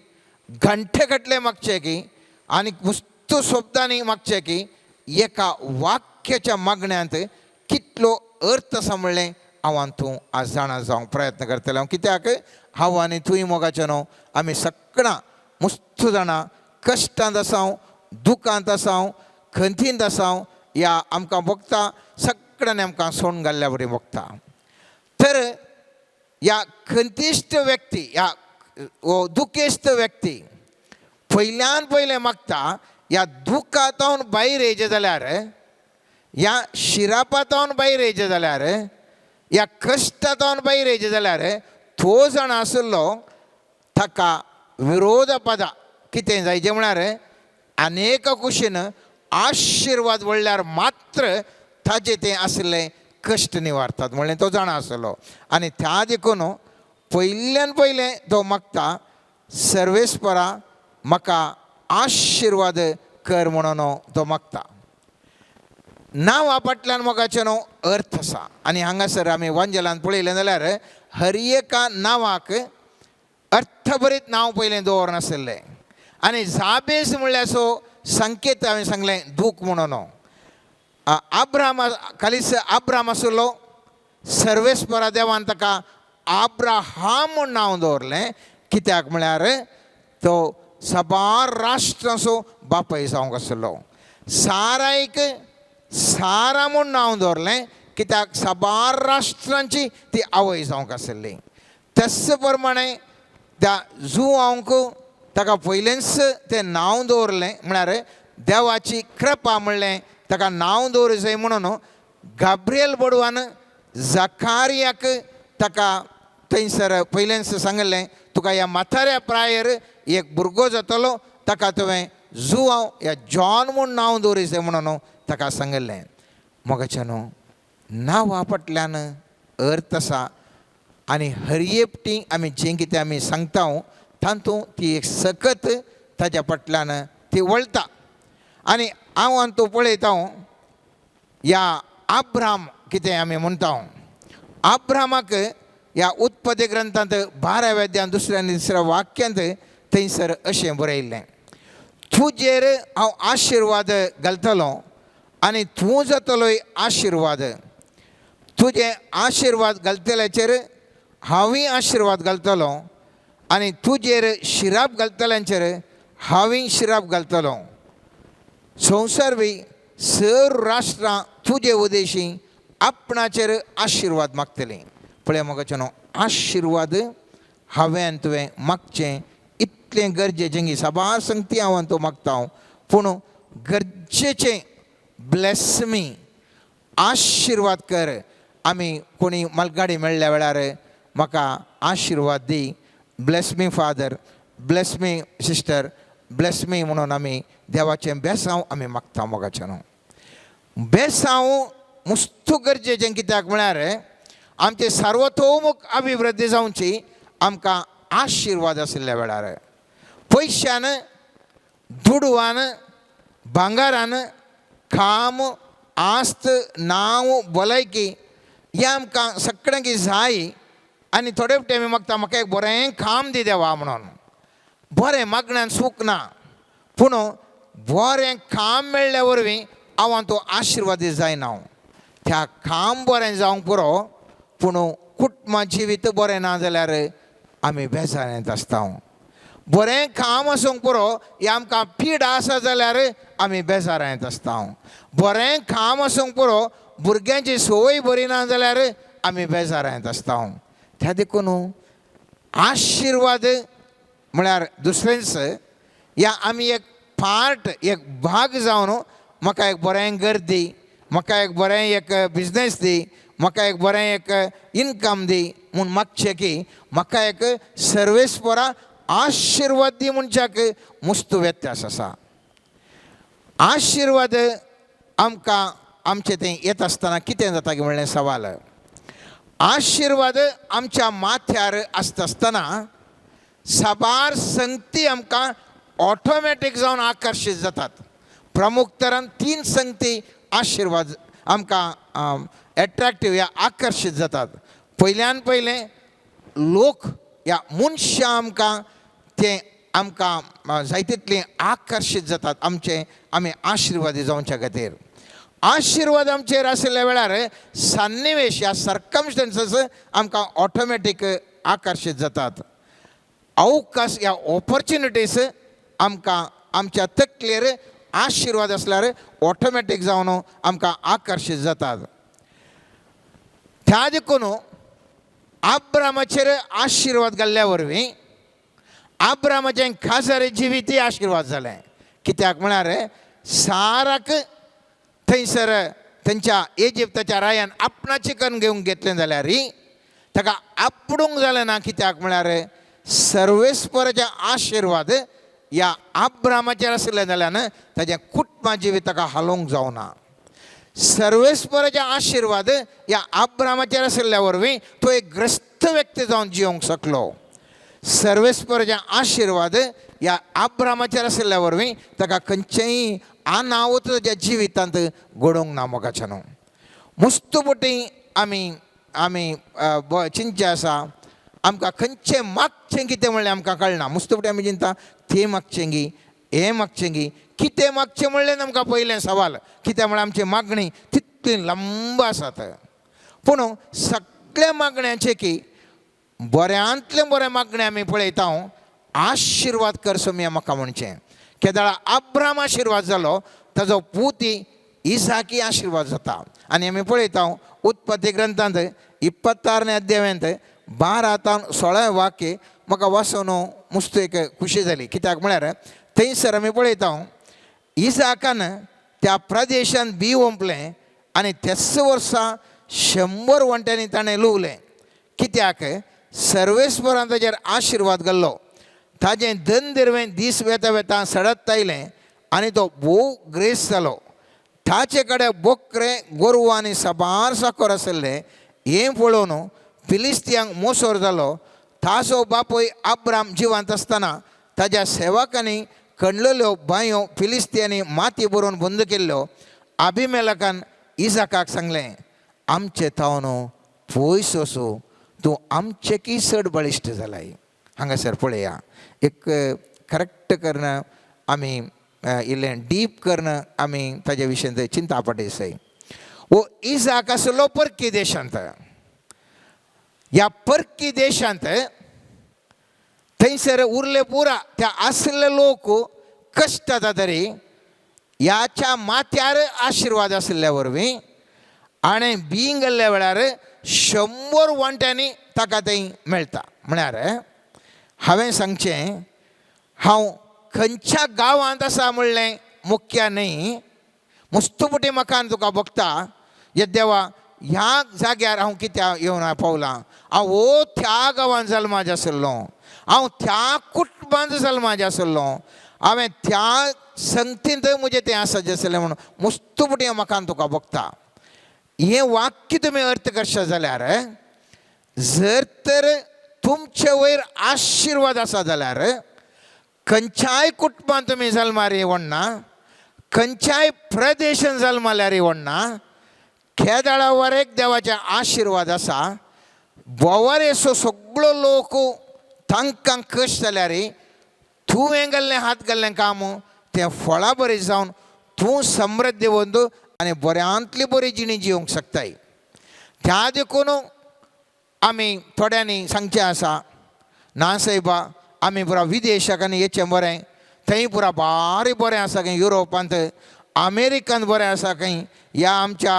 घंटेगटले मागचे की आणि वस्तू शब्दांनी मागचे की एका वाक्याच्या मागण्यांत कितलो अर्थ सांभळ्ळें हांव तूं आज जाणा जावंक प्रयत्न करतले हांव कित्याक हांव आनी तुवें मोगाचे न्हू आमी सगळां मस्त जाणां कश्टांत आसांव दुखांत आसांव खंतींत आसांव या आमकां भोगता सगळ्यांनी आमकां सोडून घाल्ल्या बरी भोगता तर या खंतिश्ट व्यक्ती या दुखेस्त व्यक्ती पयल्यान पयलें मागता या दुखांतावन भायर येयचें जाल्यार या शिरापातावन भायर येयचें जाल्यार या कश्टांतावन भायर येयचें जाल्यार तो जाण आसलो ताका विरोध पदां कितें जायचें म्हळ्यार अनेक कुशीन आशिर्वाद म्हणल्यार मात्र ताजें तें आसलें कश्ट निवारतात म्हणलें तो जाणा आसलो आनी त्या देखून पयल्यान पयलें तो मागता सर्वेस्परा म्हाका आशिर्वाद कर म्हणून तो मागता नांवा फाटल्यान मोगाचें न्हू अर्थ आसा आनी हांगासर आमी वांजेलांत पळयलें जाल्यार हर एका नांवाक अर्थभरीत नांव पयलें दवरनासलें आनी जाबेज म्हणल्यार सो संकेत हांवें सांगलें दूख म्हणून आब्राम आसलो सर्वेस्परा देवान ताका आब्राहाम म्हूण नांव दवरलें कित्याक म्हळ्यार तो साबार राष्ट्रांचो बापाय जावंक आसलो सारायक सारा म्हूण नांव दवरलें कित्याक साबार राष्ट्रांची ती आवय जावंक आसली तस प्रमाणे त्या जुआंक ताका पयलेंच तें नांव दवरलें म्हळ्यार देवाची कृपा म्हणलें ताका नांव दवरूं जाय म्हणून गाब्रिएल बडवान जकारियाक ताका थंयसर पयलेंच सांगलें तुका ह्या म्हाताऱ्या प्रायर एक भुरगो जातलो ताका तुवें जुआंव ह्या जॉन म्हूण नांव दवरूं जाय म्हणून ताका सांगलें मोगाचें न्हू नांवा फाटल्यान अर्थ आसा आनी हर एकटी आमी जें कितें आमी सांगता तातूंत ती एक सकत ताच्या फाटल्यान ती वळटा आनी हांव तूं पळयता ह्या आब्राम कितें आमी म्हणटा आब्रामाक ह्या उत्पत्ती ग्रंथांत 12व्या अध्यायान 2ऱ्या आनी 3ऱ्या वाक्यांत थंयसर अशें बरयल्लें तुजेर हांव आशिर्वाद घालतलो आनी तूं जातलोय आशिर्वाद तुजे आशिर्वाद घालतल्याचेर हांवूय आशिर्वाद घालतलो आनी तुजेर शिराप घालतल्यांचेर हांवूय शिराप घालतलो संवसार बी सर राष्ट्रां तुजे उदेशी आपणाचेर आशिर्वाद मागतलीं पळय मोगाचें न्हू आशिर्वाद हांवें तुवें मागचें इतलें गरजेचें की साबार संगती हांव तो मागता पूण गरजेचें ब्लेस मी आशिर्वाद कर आमी कोणी मलगाडी मेळ्ळ्या वेळार म्हाका आशिर्वाद दी bless me father bless me sister bless me म्हणून आमी देवाचें बेसांव आमी मागता मोगाचें न्हू बेसांव मस्त गरजेचें कित्याक म्हळ्यार आमचे सर्वतोमुख अभिवृद्धी जावची आमकां आशिर्वाद आशिल्ल्या वेळार पयशान दुडवान भांगारान काम आस्त नांव भलायकी हें आमकां सगळ्यांक जाय आनी थोडे फावटी आमी मागता म्हाका एक बरें काम दी देवा म्हणून बरें मागण्यान सूख ना पूण बरें काम मेळ्ळ्या वरवीं हांव तो आशिर्वादी जायना त्या काम बरें जावंक पुरो पूण कुटुंबा जिवीत बरें ना जाल्यार आमी बेजारेंत आसता बरें काम आसूंक पुरो हें आमकां पीड आसा जाल्यार आमी बेजारांत आसता बरें काम आसूंक पुरो भुरग्यांची संवय बरी ना जाल्यार आमी बेजारांत आसता त्या देखून आशिर्वाद म्हळ्यार दुसरेंच या आमी एक पार्ट एक भाग जावन म्हाका एक बरें घर दी म्हाका एक बरें एक बिजनेस दी म्हाका एक बरें एक इनकम दी म्हूण मागचें की म्हाका एक सर्वेस्परा आशिर्वाद दी म्हणच्याक मस्त व्यत्यास आसा आशिर्वाद आमकां आमचें तें येत आसतना कितें जाता की म्हणलें सवाल आशिर्वाद आमच्या माथ्यार आसता आसतना साबार संगती आमकां ऑटोमॅटीक जावन आकर्शीत जातात प्रमुख तरान 3 संगती आशिर्वाद आमकां एट्रॅक्टिव्ह या आकर्शीत जातात. पयल्यान पयलें लोक या मनशां आमकां ते आमकां जायतितले आकर्शीत जातात आमी आशिर्वादी जावच्या खातीर. आशिर्वाद आमचेर आशिल्ल्या वेळार सन्निवेश या सर्कमस्टन्सीस आमकां ऑटोमॅटीक आकर्शीत जातात. अवकाश या ऑपॉर्च्युनिटीज आमकां आमच्या तकलेर आशिर्वाद आसल्यार ऑटोमॅटीक जावन आमकां आकर्शीत जातात. त्या देखून आब्रामाचेर आशिर्वाद घाल्ल्या वरवीं आब्रामाचें खासर जिवीतय आशिर्वाद जालें. कित्याक म्हळ्यार साराक थंयसर थंयच्या इजिप्ताच्या रायान आपणाचें करून घेवंक घेतलें जाल्यार ताका आपडूंक जालें ना. कित्याक म्हळ्यार सर्वेस्पराचे आशिर्वाद या आब्रामाचेर आशिल्ले जाल्यान ताजें कुटुंबा जिवीत ताका हालोवंक जावना. सर्वेस्पराचे आशिर्वाद या आब्रामाचेर आशिल्ल्या वरवीं तो एक ग्रस्त व्यक्ती जावन जिवंक शकलो. सर्वेस्पराचे आशिर्वाद या आब्रामाचेर आशिल्ल्या वरवीं ताका खंयचेय अनावत ताच्या जिवितांत घडोवंक ना. मोगाच्या न्हू मुस्तुबटी आमी चिंचे आसा आमकां खंयचें मागचें कितें म्हणलें आमकां कळना. मुस्तुबटी आमी चिंता तें मागचें गी हें मागचें गी कितें मागचें म्हणलें आमकां पयलें सवाल. कित्याक म्हळ्यार आमची मागणी तितली लंब आसात. पूण सगळ्या मागण्यांचे की बऱ्यांतलें बरें मागणें आमी पळयता आशिर्वाद कर सोम्या म्हाका म्हणचें. केदाळ अब्राम आशिर्वाद जालो ताजो पुती इसाकी आशिर्वाद जाता. आनी आमी पळयता उत्पत्ती ग्रंथांत 26 अध्यायांत 12 ते 16 वाक्य म्हाका वाचून मस्त एक खुशी जाली. कित्याक म्हळ्यार थंयसर आमी पळयता इसाकान त्या प्रदेशांत बी ओंपलें आनी तेच वर्सा 100 वंट्यांनी ताणें लुवलें. कित्याक सर्वेस्परान ताचेर आशिर्वाद घाल्लो. ताजें धन दिरवें दीस वेता वेता सडत आयलें आनी तो भोव ग्रेस जालो. ताचे कडेन बोकरे गोरवां आनी साबार साकर आशिल्लें. हें पळोवन फिलिस्तियांक मोसोर जालो. ताचो बापूय अब्राम जिवंत आसतना ताज्या सेवकांनी खणलेल्यो बांयो फिलिस्तियांनी माती भरून बंद केल्ल्यो. अभिमेलकान इसाकाक सांगलें आमचे थावन पयस वचूं तूं आमचेकी चड बळिश्ट जालाय. हांगासर पळया एक करेक्ट करून आमी इल्लें डीप करून आमी ताजे विशयी थंय चिंता पडयसाय. वो इसाक आसलो परकी देशांत. ह्या परकी देशांत थंयसर उरले पुरा त्या आसले लोक कश्ट जाता तरी ह्याच्या माथ्यार आशिर्वाद आशिल्ल्या वरवीं आनी बींग गेल्ल्या वेळार 100 वंट्यांनी ताका थंय मेळटा. म्हळ्यार हांवें सांगचें हांव खंयच्या गांवांत आसा म्हणलें मुख्य न्ही. मुस्तुबटी म्हाका तुका बगता देवा ह्या जाग्यार हांव कित्याक येवन पावलां. हांव हो त्या गांवांत जल्माचें आशिल्लो. हांव त्या कुटुंबांत जल्माचें आशिल्लो. हांवें त्या संगतींत म्हजें तें आसाचें आशिल्लें म्हणून मुस्तुबटी म्हाका तुका बगता. हें वाक्य तुमी अर्थ करशा जाल्यार जर तर तुमचे वयर आशिर्वाद आसा जाल्यार खंयच्याय कुटुंबांत तुमी जल्मार येवना खंयच्याय प्रदेशांत जल्माल्यार येवना. खेदाळा वर एक देवाचे आशिर्वाद आसा. बोवार असो सगळो लोक तांकां कश्ट जाल्यार तुवें गेल्लें हात गेल्लें काम तें फळां बरीं जावन तूं समृद्धी बंदू आनी बऱ्यांतली बरी जिणी जिवंक शकताय. त्या देखून आमी थोड्यांनी सांगचें आसा ना सायबा आमी पुरा विदेशांनी येचें बरें. थंय पुरा बारी बरें आसा खंय युरोपांत अमेरिकांत बरें आसा खंय या आमच्या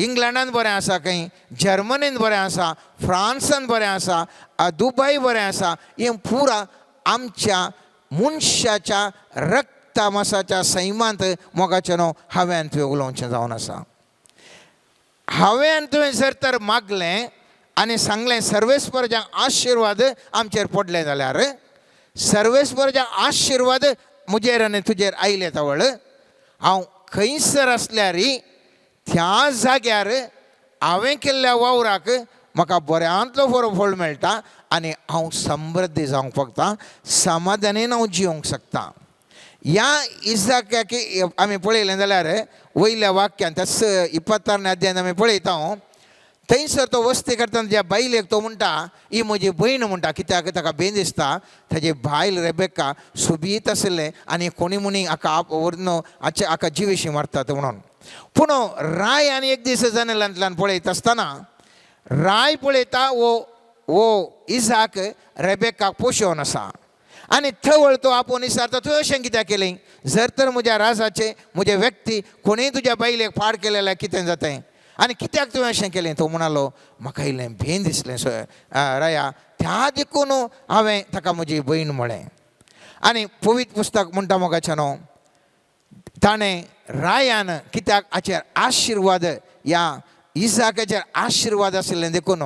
इंग्लंडांत बरें आसा खंय जर्मनींत बरें आसा फ्रांसांत बरें आसा दुबय बरें आसा. हें पुरा आमच्या मनशाच्या रक्तामासाच्या सैमांत मोगाचें न्हू हांवें तुवें उलोवचें जावन आसा. हांवें तुवें जर तर मागलें आनी सांगलें सर्वेस्पराचे आशिर्वाद आमचेर पडले जाल्यार सर्वेस्पराचे आशिर्वाद म्हजेर आनी तुजेर आयले तावळ हांव खंयसर आसल्यार त्या जाग्यार हांवें केल्ल्या वावराक म्हाका बऱ्यांतलो बरो फळ मेळटा आनी हांव समृद्धी जावंक शकता. समाधानीन हांव जिवंक शकता. ह्या इसाकाकी आमी पळयलें जाल्यार वयल्या वाक्यान तस 26 अध्यायान आमी पळयता थंयसर तो वस्ती करतना ज्या बायलेक तो म्हणटा ही म्हजी भयण म्हणटा कित्याक ताका बेन दिसता ताजी बायल रेबेक्का सोबीत आसलें आनी कोणी मुनी हाका व्हरून हाका जिवेशी मारतात म्हणून. पूण राय आनी एक दीस जनेलांतल्यान पळयत आसतना राय पळयता वो इसाक रेबेक्काक पोशोवन आसा आनी थंय तो आपूण विचारता तुवें अशें कित्याक केलें. जर तर म्हज्या राजाचे म्हजे व्यक्ती कोणीय तुज्या बायलेक फाड केलें जाल्यार कितें जातें आनी कित्याक तुवें अशें केलें. तो म्हणालो म्हाका इल्लें भेन दिसलें राया त्या देखून हांवें ताका म्हजी भयण म्हळें. आनी पवित्र पुस्तक म्हणटा मोगाचें न्हू ताणें रायान कित्याक हाचेर आशिर्वाद ह्या इसाकाचेर आशिर्वाद आशिल्लें देखून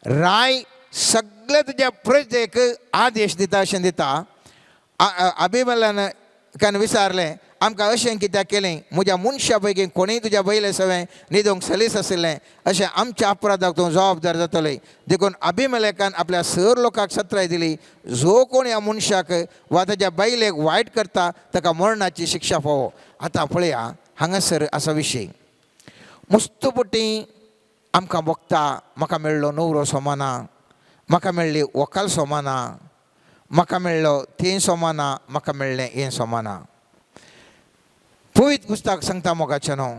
राय सगळे तुज्या प्रजेक आदेश दिता अशें दिता. अभिमलेकान विचारलें आमकां अशें कित्याक केलें म्हज्या मनशा पैकी कोणीय तुज्या बैले सवें न्हिदोंक सलीस आशिल्लें अशें आमच्या अपराधाक तूं जबाबदार जातलें. देखून अभिमलेकान आपल्या सर लोकांक सत्राय दिली जो कोण ह्या मनशाक वा ताच्या बायलेक वायट करता ताका मरणाची शिक्षा फावो. आतां पळया हांगासर आसा विशय मस्तपटी आमकां बगता म्हाका मेळ्ळो नवरो सोमाना म्हाका मेळ्ळी व्हंकल सोमाना म्हाका मेळ्ळो तें सोमाना म्हाका मेळ्ळें हें सोमाना. पवित्र पुस्तक सांगता मोगाचें न्हू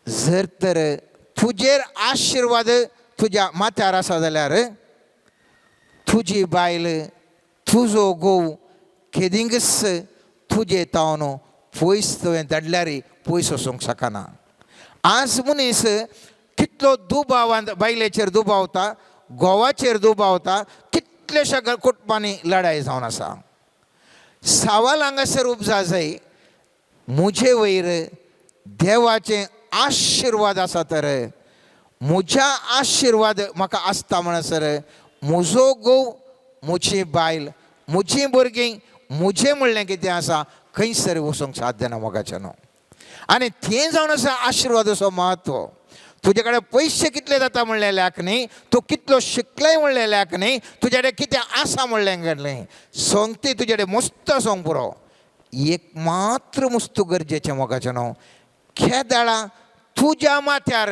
जर तर तुजेर आशिर्वाद तुज्या माथ्यार आसा जाल्यार तुजी बायल तुजो घोव केदिंगस तुजे तावन पयस तुवें धाडल्यार पयस वचूंक शकना. आज मनीस कितलो दुबावान बायलेचेर दुबावता घोवाचेर दुबावता कितलेशा कुटुंबांनी लढाई जावन आसा. सवाल हांगासर उपजा जाय म्हजे वयर देवाचे आशिर्वाद आसा तर म्हज्या आशिर्वाद म्हाका आसता म्हणसर म्हजो घोव म्हजी बायल म्हजीं भुरगीं म्हजें म्हणलें कितें आसा खंयसर वचूंक साध्य ना मोगाचें न्हू. आनी तें जावन आसा आशिर्वादाचो म्हत्व. तुजे कडेन पयशे कितले जाता म्हणलेल्याक न्ही तूं कितलो शिकलें म्हणलेल्याक न्ही तुजे कडेन कितें आसा म्हणलें गेलें सोंगती तुजे कडेन मस्त सोंग पुरो. एक मात्र मस्त गरजेचें मोगाचें न्हू केदाळा तुज्या माथ्यार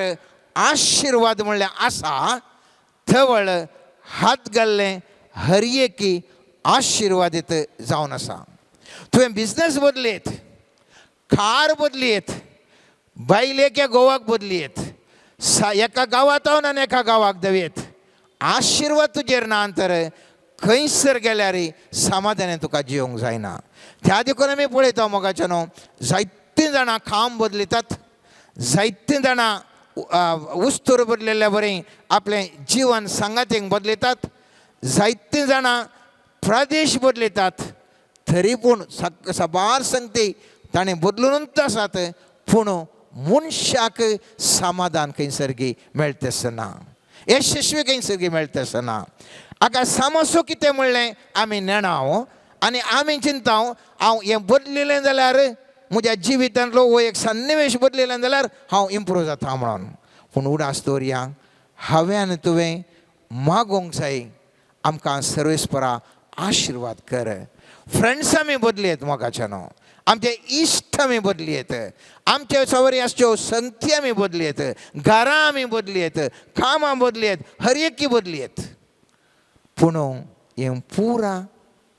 आशिर्वाद म्हणलें आसा थवळ हात घाल्लें हर एकी आशिर्वादीत जावन आसा. तुवें बिजनस बदलयत कार बदलयत बायलेक ह्या घोवाक बदलयत एका गांवांत रावन आनी एका गांवाक देंवयत आशिर्वाद तुजेर ना तर खंयसर गेल्यार समाधानान तुका जिवंक जायना. त्या देखून आमी पळयता मोगाचें न्हू जायतीं जाणां खांब बदलितात जायतीं जाणां उस्तूर बदलिल्ल्या बरें आपलें जिवन सांगातीक बदलितात जायतीं जाणां प्रदेश बदलितात तरी पूण साबार संगती ताणें बदलूनच आसात पूण मनशाक समाधान खंयसरगी मेळटा ना यशस्वी खंयसरगी मेळटा ना. हाका सामोसो कितें म्हणलें आमी नेणाव आनी आमी चिंताव हांव हें बदलिलें जाल्यार म्हज्या जिवितांतलो हो एक सन्निवेश बदलिलें जाल्यार हांव इम्प्रूव जाता म्हणून. पूण उडास दवरया हांवें आनी तुवें मागोवंक जाय आमकां सर्वेस्परा आशिर्वाद कर. फ्रेंड्स आमी बदलयत मोगाचें न्हू आमचे इश्ट आमी बदलयत आमचे सवरियाच्यो संगती आमी बदलयत घरां आमी बदलयत कामां बदलयत हर एकी बदलयत. पूण हें पुरा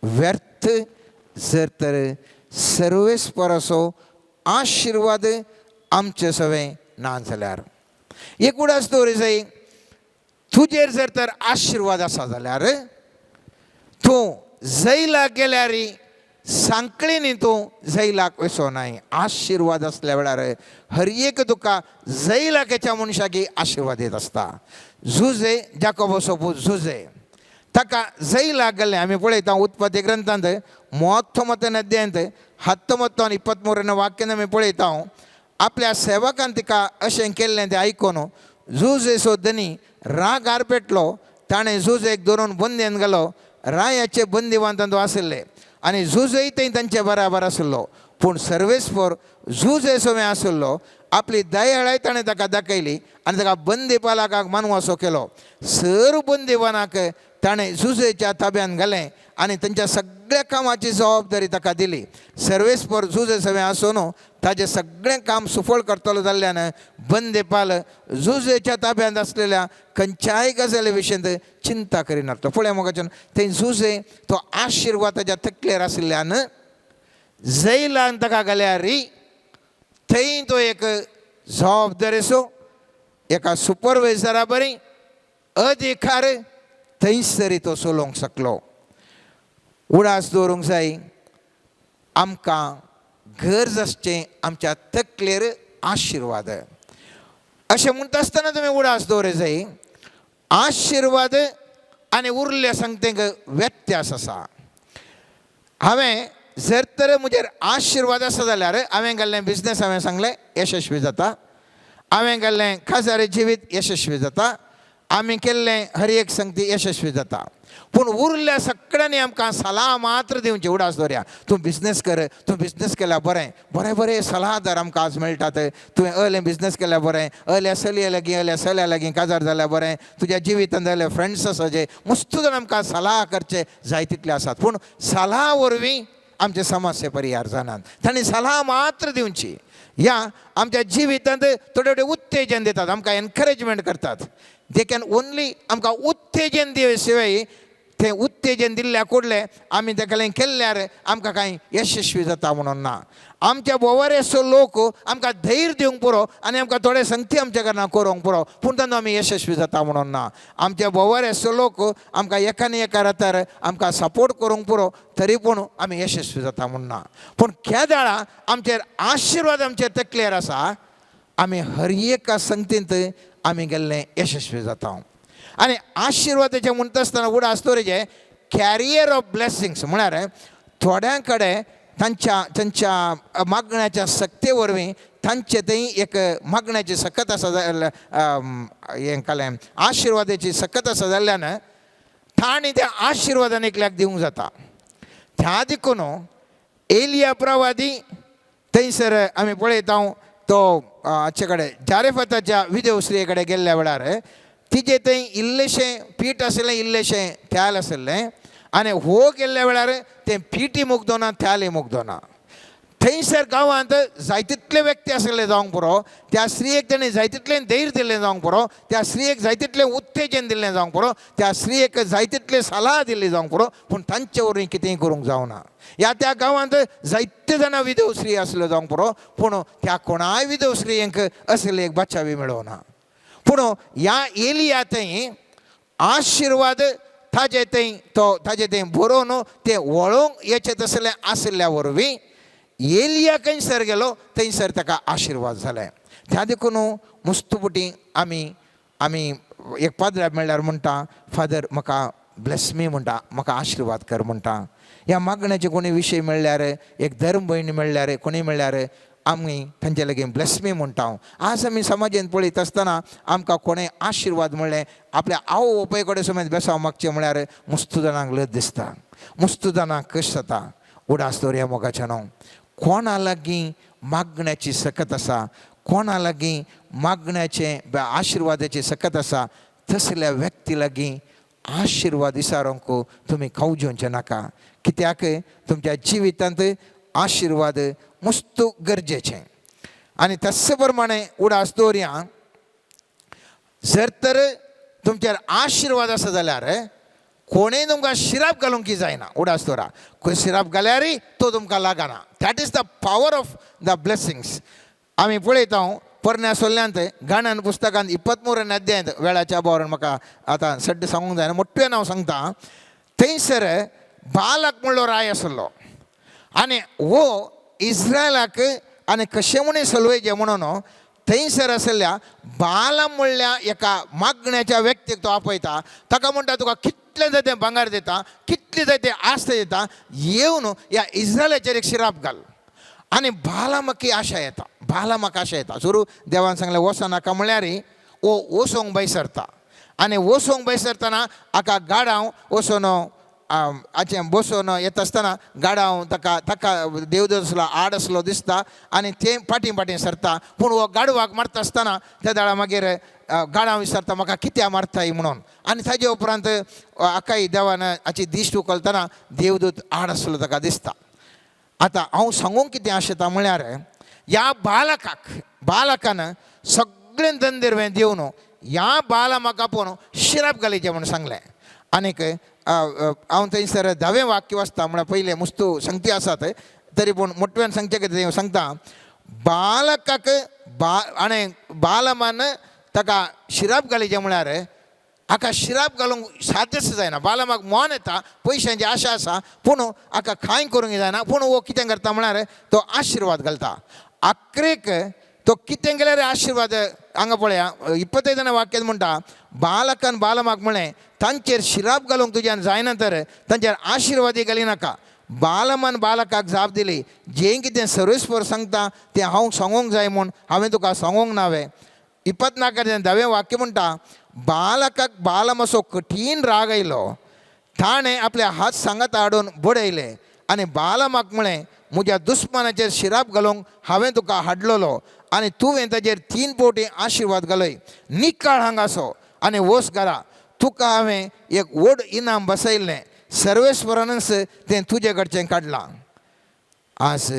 व्यर्थ जर तर सर्वेस्पराचो आशिर्वाद आमचे सवें ना जाल्यार. एक उडास दवरूं जाय तुजेर जर तर आशिर्वाद आसा जाल्यार तूं जैलाक गेल्यार सांकळींनी तूं जैलाक वचोनाय. आशिर्वाद आसल्या वेळार हर एक तुका जैलाकेच्या मनशाकी आशिर्वाद येत आसता. झुजे जाकोबाचो पूत झुजे ताका जैलाक गेल्लें आमी पळयता उत्पत्ती ग्रंथांत 39 अध्यायांत 19 आनी 23 वाक्यान आमी पळयता आपल्या सेवकान तिका अशें केल्लें तें आयकून झुजेचो धनी राग आरपेटलो ताणें झुजेक धरून बंदेन घालो. रायाचे बंदिवान तांदूळ आशिल्ले आनी झुजय थंय तांचे बराबर आशिल्लो पूण सर्वेस्पर झूज सोमे आसलो आपली दयाळाय ताणें ताका दाखयली आनी ताका बंदीपालाकाक मानवासो केलो. सर बंदीवानाक ताणें झुजेच्या ताब्यान घालें आनी तांच्या सगळ्या कामाची जबाबदारी ताका दिली. सर्वेस्पर झुजे सवे आसून ताजें सगळें काम सुफळ करतलो जाल्ल्यान बंदीपाल झुजेच्या ताब्यांत आसलेल्या खंयच्याय गजाली विशीं चिंता करिनासलो. पळय मोगाच्यान थंय झुजे तो आशिर्वाद ताच्या तकलेर आशिल्ल्यान जैलान ताका घाल्यार थंय तो एक जबाबदारी सो एका सुपरवायझरा बरी अधिकार थंयसरी तो चलोवंक शकलो. उडास दवरूंक जाय आमकां गरज आसचें आमच्या तकलेर आशिर्वाद. अशें म्हणटा आसतना तुमी उडास दवरूंक जाय. आशिर्वाद आनी उरल्या संगतेक व्यत्यास आसा. हांवें जर तर म्हजेर आशिर्वाद आसा जाल्यार हांवें गेल्लें बिझनस हांवें सांगलें यशस्वी जाता. हांवें गेल्लें खासारी जिवीत यशस्वी जाता. आमी केल्लें हर एक संगती यशस्वी जाता. पूण उरल्या सगळ्यांनी आमकां सलाह मात्र दिवची. उडास दवरया तूं बिझनस कर, तूं बिझनस केल्यार बरें. बरें बरें सलाहदार आमकां आज मेळटात. तुवें असलें बिझनस केल्यार बरें, असल्या चलये लागीं असल्या चल्या लागीं काजार जाल्यार बरें. तुज्या जिवितांत जाल्यार फ्रेंड्स आसा जे मस्त जावन आमकां सलाह करचे जाय तितले आसात. पूण सलाह वरवीं आमचे समस्या परिहार जानात. तांणी सलाह मात्र दिवची. ह्या आमच्या जिवितांत थोडे थोडे उत्तेजन दितात, आमकां एनकरेजमेंट करतात. दे कॅन ओन्ली आमकां उत्तेजन दिवे शिवाय तें उत्तेजन दिल्ल्या कोडलें आमी तेका केल्ल्यार आमकां कांय यशस्वी जाता म्हणून ना. आमच्या बोवारेचो लोक आमकां धैर्य दिवंक पुरो आनी आमकां थोडे संगती आमच्या कारणान करूंक पुरो पूण तांदूळ आमी यशस्वी जाता म्हणून ना. आमच्या बोवारेचो लोक आमकां एकान एका रातार आमकां सपोर्ट करूंक पुरो तरी पूण आमी यशस्वी जाता म्हूण ना. पूण केदाळा आमचेर आशिर्वाद आमचेर तकलेर आसा. आमी हर एका संगतींत आमी गेल्ले यशस्वी जाता. आनी आशिर्वादाचें म्हणटा आसतना उडास दवरचें कॅरियर ऑफ ब्लेसिंग्स म्हळ्यार थोड्यां कडेन तांच्या मागण्याच्या सक्ते वरवीं तांचे थंय एक मागण्याची सकत आसा हें कालें आशिर्वादाची सकत आसा जाल्ल्यान ताणी त्या आशिर्वादान एकल्याक दिवंक जाता. त्या देखून एलिया प्रवादी थंयसर आमी पळयता तो हाचे कडेन जारेफताच्या विधव स्त्रिये कडेन गेल्ल्या वेळार तिजे थंय इल्लेशें पीठ आसलें, इल्लेशें थ्याल आसलें आनी हो गेल्ल्या वेळार तें पिठी मुगदो ना, थ्यालय मुगदो ना. थंयसर गांवांत जाय तितले व्यक्ती आसले जावंक पुरो. त्या स्त्रियेक तेणें जाय तितलें धैर्य दिल्लें जावंक पुरो. त्या स्त्रियेक जाय तितलें उत्तेजन दिल्लें जावंक पुरो. त्या स्त्रियेक जाय तितले सलाह दिल्ली जावंक पुरो. पूण तांचे वरवीं कितेंय करूंक जावना. त्या गांवांत जायते जाणां विधव स्त्री आसल्यो जावंक पुरो पूण त्या कोणाय विधव स्त्रियेक असले एक बचावी मेळोना. पूण ह्या एलिया थंय आशिर्वाद ताजे थंय बरोवन तें वळोवंक येचे तसलें आसल्या वरवीं एलिया खंयसर गेलो थंयसर ताका आशिर्वाद जालें. त्या देखून मुस्तपुटी आमी एक पाद्रा म्हणल्यार म्हणटा फादर म्हाका ब्लेस मी म्हणटा, म्हाका आशिर्वाद कर म्हणटा. ह्या मागण्याचे कोणी विशय मेळ्ळ्यार एक धर्म भयणी मेळ्ळ्यार कोणी मेळ्ळ्यार आमी तांचे लागीं ब्लेस मी म्हणटा. आज आमी समाजांत पळयत आसतना आमकां कोणें आशिर्वाद म्हणलें आपल्या आवय बापाय कडेन समेत बेसांव मागचें म्हळ्यार मस्त जाणांक लज दिसता, मस्त जाणांक कश्ट जाता. उडास दवरया मोगाच्या न्हू. कोणा लागीं मागण्याची सकत आसा, कोणा लागीं मागण्याचें आशिर्वादाची सकत आसा तसल्या व्यक्ती लागीं आशिर्वाद विचारूंक तुमी खाऊ जेवचें नाका. कित्याक तुमच्या जिवितांत आशिर्वाद मस्त गरजेचें. आनी तशे प्रमाणे उडास दवरया जर तर तुमचेर आशिर्वाद आसा जाल्यार कोणेंय तुमकां शिराप घालूंक जायना. उडास दवरा खंय शिराप घाल्यारय तो तुमकां लागना. That is the power of the blessings. आमी पळयता परण्या सोल्ल्यांत गाण्यान पुस्तकांत 23 अध्यायांत वेळाच्या अभावान म्हाका आतां सड्ड सांगूंक जायना मोठ्ठें हांव सांगता. थंयसर बालाक म्हणलो राय आसलो आनी हो इस्रायलाक आनी कशें म्हूण सलवयचें म्हणून थंयसर आसल्या बाला म्हणल्या एका मागण्याच्या व्यक्तीक तो आपयता. ताका म्हणटा तुका कितलें जाय तें भांगर दिता, कितली जाय तें आस्त दिता, येवन ह्या इस्रायलाचेर एक शिराप घाल. आनी बाला म्हाका आशा येता, बाला म्हाका आशा येता. सुरू देवान सांगलें वचनाका म्हळ्यार वचोंक बैसरता. आनी वचोंक बैसरतना हाका गाडाव वचोन आचे बसून येत असताना गाडाव ताका ताका देवदसला आड असलो दिसता आनी ते फाटीं सरता. पूण हो गाडवाक मारता आसतना त्या दाळा मागीर गाडा विचारता म्हाका कित्या मारताय म्हणून. आनी ताजे उपरांत आकाई देवान हाची दिश्ट उखलतना देवदूत आड आसलो ताका दिसता. आतां हांव सांगूंक कितें आशेता म्हळ्यार ह्या बालकान सगळें धंदेरवें दिवन ह्या बाला म्हाका आपूण शिराप घालीचें म्हणून सांगलें. आनीक हांव थंयसर 10वें वाक्य वाचता म्हळ्यार पयलें मुस्तू संगती आसात तरी पूण मोठ्यान सांगचें कितें सांगता. बालकाक आनी बालमान ताका शिराप घालीचें म्हळ्यार हाका शिराप घालूंक साध्यच जायना. बालमाक मोन येता, पयशांची आशा आसा, पूण हाका कांय करूंक जायना. पूण हो कितें करता म्हळ्यार तो आशिर्वाद घालता. आखरेक तो कितें केल्यार आशिर्वाद हांगा पळया 25 वाक्यांत म्हणटा बालकान बालमाक म्हळें तांचेर शिराप घालूंक तुज्यान जायना तर तांचेर आशिर्वादी घाली नाका. बालमान बालकाक जाप दिली जें कितें सर्वेस्पर सांगता तें हांव सांगूंक जाय म्हूण हांवें तुका सांगूंक नावें. 24 10वें वाक्य म्हणटा बालकाक बालमाचो कठीण राग आयलो. ताणें आपले हात सांगात हाडून बडयले आनी बालमाक म्हळें म्हज्या दुस्मानाचेर शिराप घालूंक हांवें तुका हाडलोलो आनी तुवें ताचेर 3 फावटी आशिर्वाद घालय. निकाळ हांगासो आनी वोस घरा. तुका हांवें एक व्हड इनाम बसयल्लें. सर्वेस्वरानच तें तुजे कडचें काडलां. आज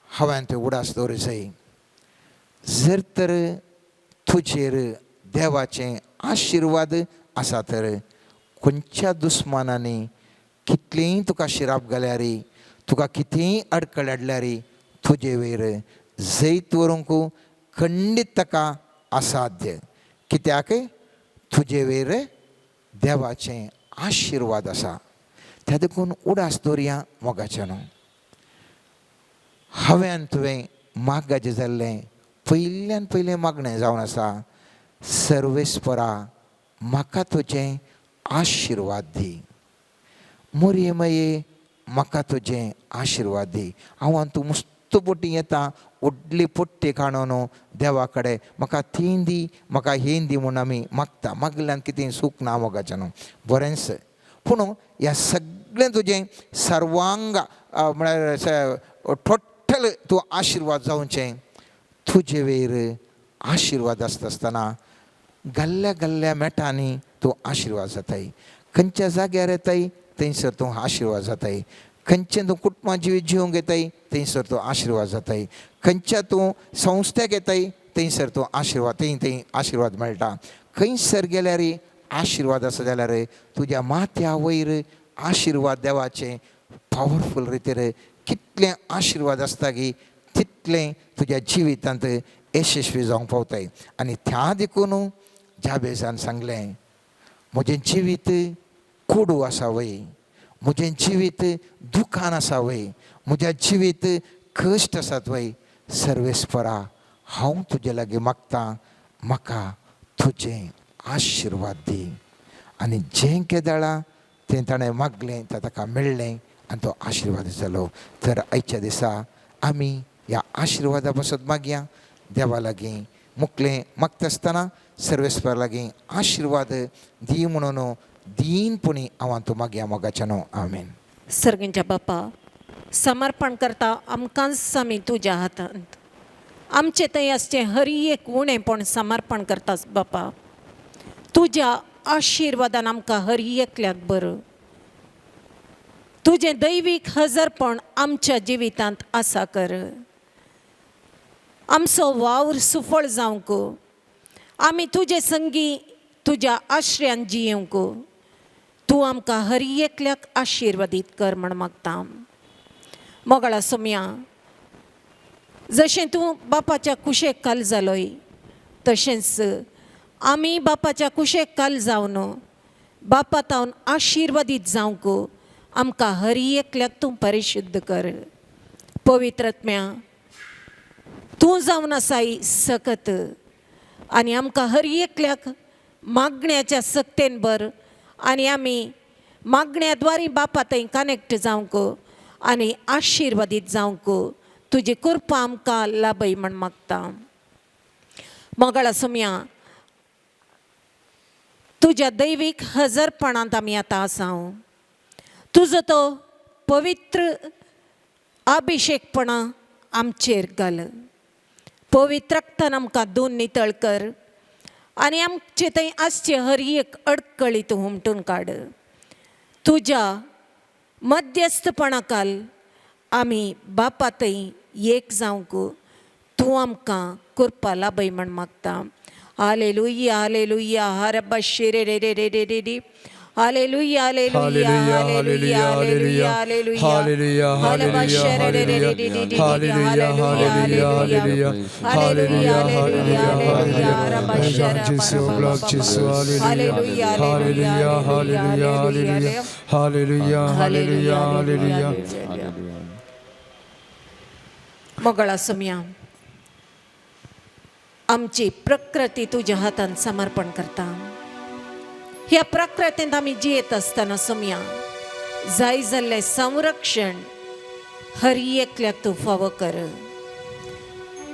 हांवें तें उडास दवरूं जाय. जर तर तुजेर देवाचें आशिर्वाद आसा तर खंयच्या दुस्मानांनी कितलींय तुका शिराप घाल्यार तुका कितेंय अडखळ हाडल्यार तुजे वयर जैत व्हरूंक खंडीत ताका असाध्य. कित्याक तुजे वयर देवाचें आशिर्वाद आसा. त्या देखून उडास दवरया मोगाच्यान. हांवें तुवें मागाचें जाल्लें पयल्यान पयलें मागणें जावन आसा. सर्वेस्परा म्हाका तुजें आशिर्वाद दी. मोरये म्हाका तुजें आशिर्वाद दी. हांव तूं मस्त पोटी येता व्हडली पोट्टी काडून देवा कडेन म्हाका तें दी म्हाका हें दी म्हूण आमी मागता. मागल्यान कितें सूख ना मोगाच्यान बरेंच. पूण ह्या सगळें तुजें सर्वांग म्हळ्यार टोटल तूं आशिर्वाद जावचें. तुजे वयर आशिर्वाद आसता आसतना गल्ल्या मेटांनी तूं आशिर्वाद जाताय. खंयच्या जाग्यार येताय थंयसर तूं आशिर्वाद जाताय. खंयचें तूं कुटुंबां जिवीत जिवंक येताय थंयसर तूं आशिर्वाद जाताय. खंयच्या तूं संस्थेक येताय थंयसर तूं आशिर्वाद थंय आशिर्वाद मेळटा. खंयसर गेल्यार आशिर्वाद आसा जाल्यार तुज्या माथ्या वयर आशिर्वाद देवाचें पावरफूल रितीर कितलें आशिर्वाद आसता की तितलें तुज्या जिवितांत यशस्वी जावंक पावताय. आनी त्या देखून जाबेजान सांगलें म्हजें जिवीत कोडू आसा वय, म्हजें जिवीत दुखान आसा वय, म्हज्या जिवीत कश्ट आसात वय. सर्वेस्परा हांव तुजे लागीं मागतां म्हाका तुजें आशिर्वाद दी. आनी जें केदाळा तें ताणें मागलें तें ताका मेळ्ळें आनी तो आशिर्वाद जालो. तर आयच्या दिसा आमी ह्या आशिर्वादा पासत मागया देवा लागीं. मुखलें मागता आसतना सर्वेस्परा लागीं आशिर्वाद दी म्हणून दीनपणी हांव तूं मागया मोगाच्यान. आमेन. सर्गींच्या बापा समर्पण करता आमकांच आमी तुज्या हातांत. आमचें थंय आसचें हर एक उणेंपण समर्पण करतास बापा. तुज्या आशिर्वादान आमकां हर एकल्याक बरो. तुजें दैवीक हजरपण आमच्या जिवितांत आसा कर. आमचो वावर सुफळ जावंक आमी तुजे संगी तुज्या आश्रयान जियोंक तूं आमकां हर एकल्याक आशिर्वादीत कर म्हण मागता. मोगळा सोम्या जशें तूं बापाच्या कुशेक काल जालोय तशेंच आमी बापाच्या कुशेक काल जावन बापा तावन आशिर्वादीत जावंक आमकां हर एकल्याक तूं परिशुद्ध कर. पवित्रत्म्या तूं जावन आसाय सकत आनी आमकां हर एकल्याक मागण्याच्या सक्तेन बर आनी आमी मागण्याद्वारे बापा थंय कनेक्ट जावंक आनी आशिर्वादीत जावंक तुजी कृपा आमकां लाभय म्हण मागता. मोगळा सोम्या तुज्या दैवीक हजरपणांत आमी आतां आसा. तुझो तो पवित्र अभिषेकपणा आमचेर घाल. पवित्र रक्तान आमकां धुवन नितळ कर आनी आमचे थंय आसचे हर एक अडकळी तूं हुमटून काड. तुज्या मध्यस्थपणाकाल आमी बापा थंय एक जावंक तूं आमकां करपा लाभय म्हण मागता. हालेलुया हालेलुया हरबा शिरे रे रे रे रे रे रे hallelujah hallelujah hallelujah hallelujah hallelujah हरबा शिरे रे रे रे रे रे रे hallelujah hallelujah hallelujah hallelujah hallelujah हरबा शिरे hallelujah hallelujah hallelujah hallelujah hallelujah hallelujah. मोगळा समया आमची प्रकृती तुझ्या हातान समर्पण करता. ह्या प्रकृतींत आमी जियेत आसतना समया जाय जाल्लें संरक्षण हर एकल्याक तूं फावो कर.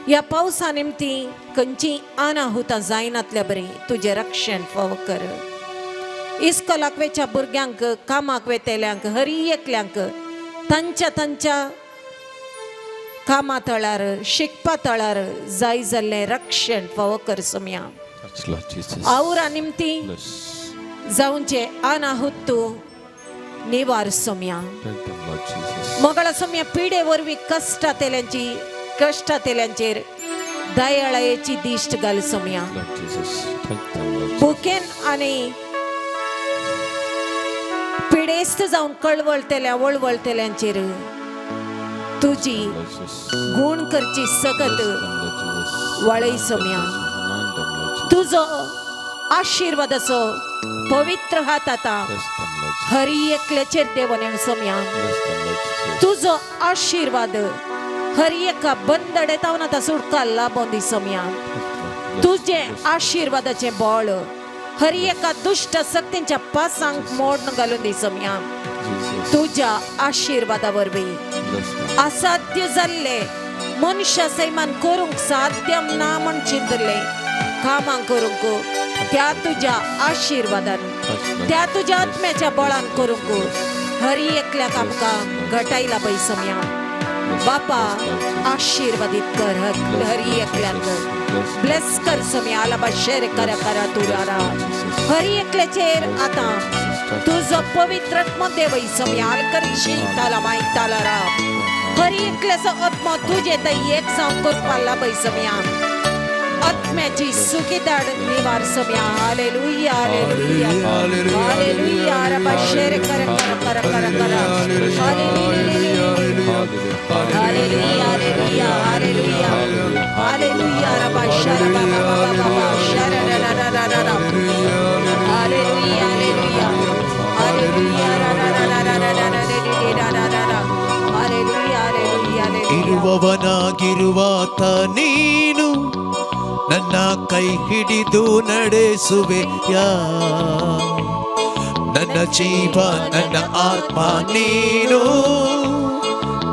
ह्या पावसा निमती खंयची अनाहुतां जायनातल्या बरें तुजें रक्षण फावो कर. इस्कॉलाक वेच्या भुरग्यांक कामाक वेतेल्यांक हर एकल्यांक तांच्या कामा तळार शिकपा तळार जाय जाल्लें रक्षण फावो कर समया. आवरा निमती जावचे अनाहूत तूं निवार समया. मोगळा समया पिडे वरवीं कश्टातेल्यांचेर दयाळायेची दिश्ट घाल समया. भुकेन आनी पिडेस्त जावन कळवळतेल्या वळवळतेल्यांचेर तुझी गुण करची सकत वळय समया. तुझो आशीर्वादाचो पवित्र हात आता हर एकल्याचेर देवने समया. तुझो आशीर्वाद हर एका बंदडेतावन आतां सुटका लाभोवन दी समया. तुझे आशीर्वादाचे बळ हर एका दुष्ट शक्तींच्या पासांक मोडून घालून दी समया. तुझ्या आशीर्वादा वरवीं असाध्य जाल्ले मनुष्य सैमान करूंक साध्य ना म्हण चिंतले कामां करूंक त्या तुझ्या आशीर्वादान त्या तुझ्या आत्म्याच्या बळान करूंक हर एकल्याक आमकां घटायला पळय समया. बापा आशीर्वादीत कर हर एकल्याक ब्लेस कर समया. आला शेर करा करा तुरारा हर एकल्याचेर आतां तुझो पवित्र आत्मा देवय समया. आलकरची ताला माय ताला रा हर एकल्याचो आत्मा तुझे थंय एक जावन करपा लाभय समया. आत्म्याची सुखीदाड निवार समया. हालेलुया हालेलुया हालेलुया रबा शेर कर कर कर कर कर हालेलुया हालेलुया हालेलुया हालेलुया रबा शर बाबा बाबा शर रा रा रा रा रा हालेलुया हालेलुया हालेलुया रा रा रा रा रा रा रा रा रा रा हालेलुया हालेलुया ಇರುವವನಾಗಿರುವಾತ ನೀನು ನನ್ನ ಕೈ ಹಿಡಿದು ನಡೆಸುವೆಯಾ. ನನ್ನ ಜೀವ ನನ್ನ ಆತ್ಮ ನೀನು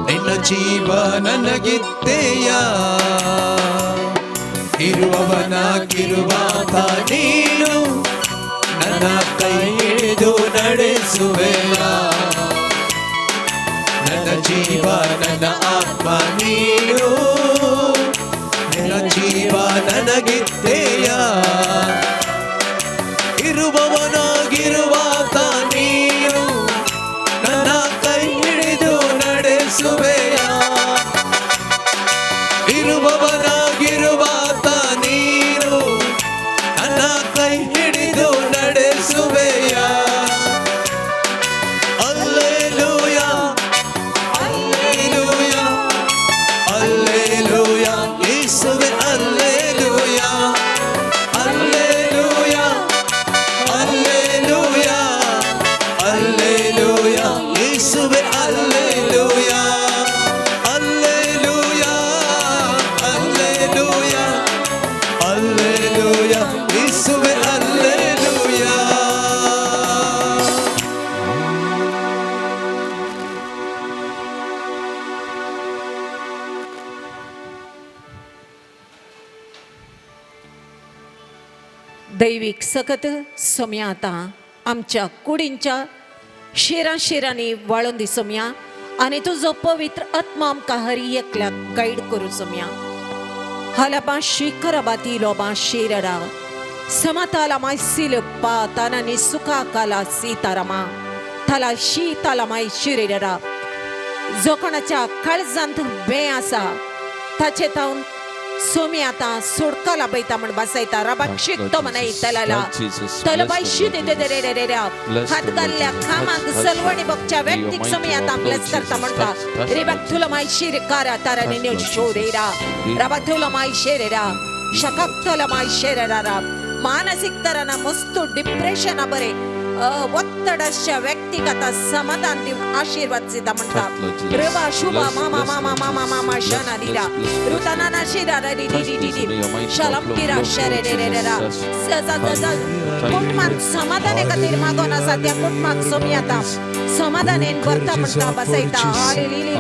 ನಿನ್ನ ಜೀವ ನನಗಿದ್ದೆಯಾ. ಇರುವವನಾಗಿರುವಾತ ನೀನು ನನ್ನ ಕೈ ಹಿಡಿದು ನಡೆಸುವೆಯಾ. ನನ್ನ ಜೀವ ನನ್ನ ಆತ್ಮ ನೀನು ನಿನ್ನ ಜೀವ ನನಗಿದ್ದೆಯಾ. ಇರುವವನಾಗಿರುವಾತ ನೀನು ನನ್ನ ಕೈ ಹಿಡಿದು ನಡೆಸುವೆಯಾ. ಇರುವವನಾಗಿರುವಾತ ನೀನು ನನ್ನ ಕೈ ಹಿಡಿದು ನಡೆಸುವೆಯಾ. Alleluia, Alleluia, Alleluia, Yeshuve Alleluia, Alleluia, Alleluia, Alleluia, Yeshuve Alleluia, Alleluia, Alleluia, Alleluia, Yeshuve Alleluia. दैविक सकत समया आतां आमच्या कुडींच्या शिरांनी वाळून दिसोम्या आनी तुजो पवित्र आत्मा आमकां हर एकल्याक गाईड करूं सोम्या. हलबा शिखरबाती लोबा शेरडा समताला माय सिलपा तानानी सुखा काला सीतारामा थाला शीताला माय शिरेडा. जो कोणाच्या काळजांत बे आसा ताचे तावन सोमी आतां सोडकाला बैता म्हण बसयता. रबाक शिकतो म्हणय तलाला तलबाई शीत हात घाल्ल्या कामाक सलवणी बगच्या व्यक्तीक सोमी आतां ब्लेस करता म्हणटा. रेबाक तुला माय शिर कारा ताराने न्यू शोरेरा रबाक तुला माय शेरेरा शकाक तुला माय शेरेरा. मानसिक तराना मस्त डिप्रेशन बरे ಒತ್ತಡಶ್ಯ ವ್ಯಕ್ತಿಗತ ಸಮಾಧಾನ ದಿವ ಆಶೀರ್ವಾದ ಸಿದ್ಧ ಮಂಟ ರವ ಶುಭ ಮಾಮ ಮಾಮ ಮಾಮ ಮಾಮ ಶನರಿರ ರುತನನ ಶಿರರ ಡಿ ಡಿ ಡಿ ಡಿ ಶಲಂ ಕಿರ ಶರೆರೆರೆರ ಕುಟುಂಬ ಸಮಾಧಾನ ಕತಿರ್ ಮಾಗೋನ ಸತ್ಯ ಕುಟುಂಬ ಸೋಮಿಯಾತ ಸಮಾಧಾನ ಏನ್ ಬರ್ತಾ ಮಂಟ ಬಸೈತ ಹಾಲೆಲಿಲಿ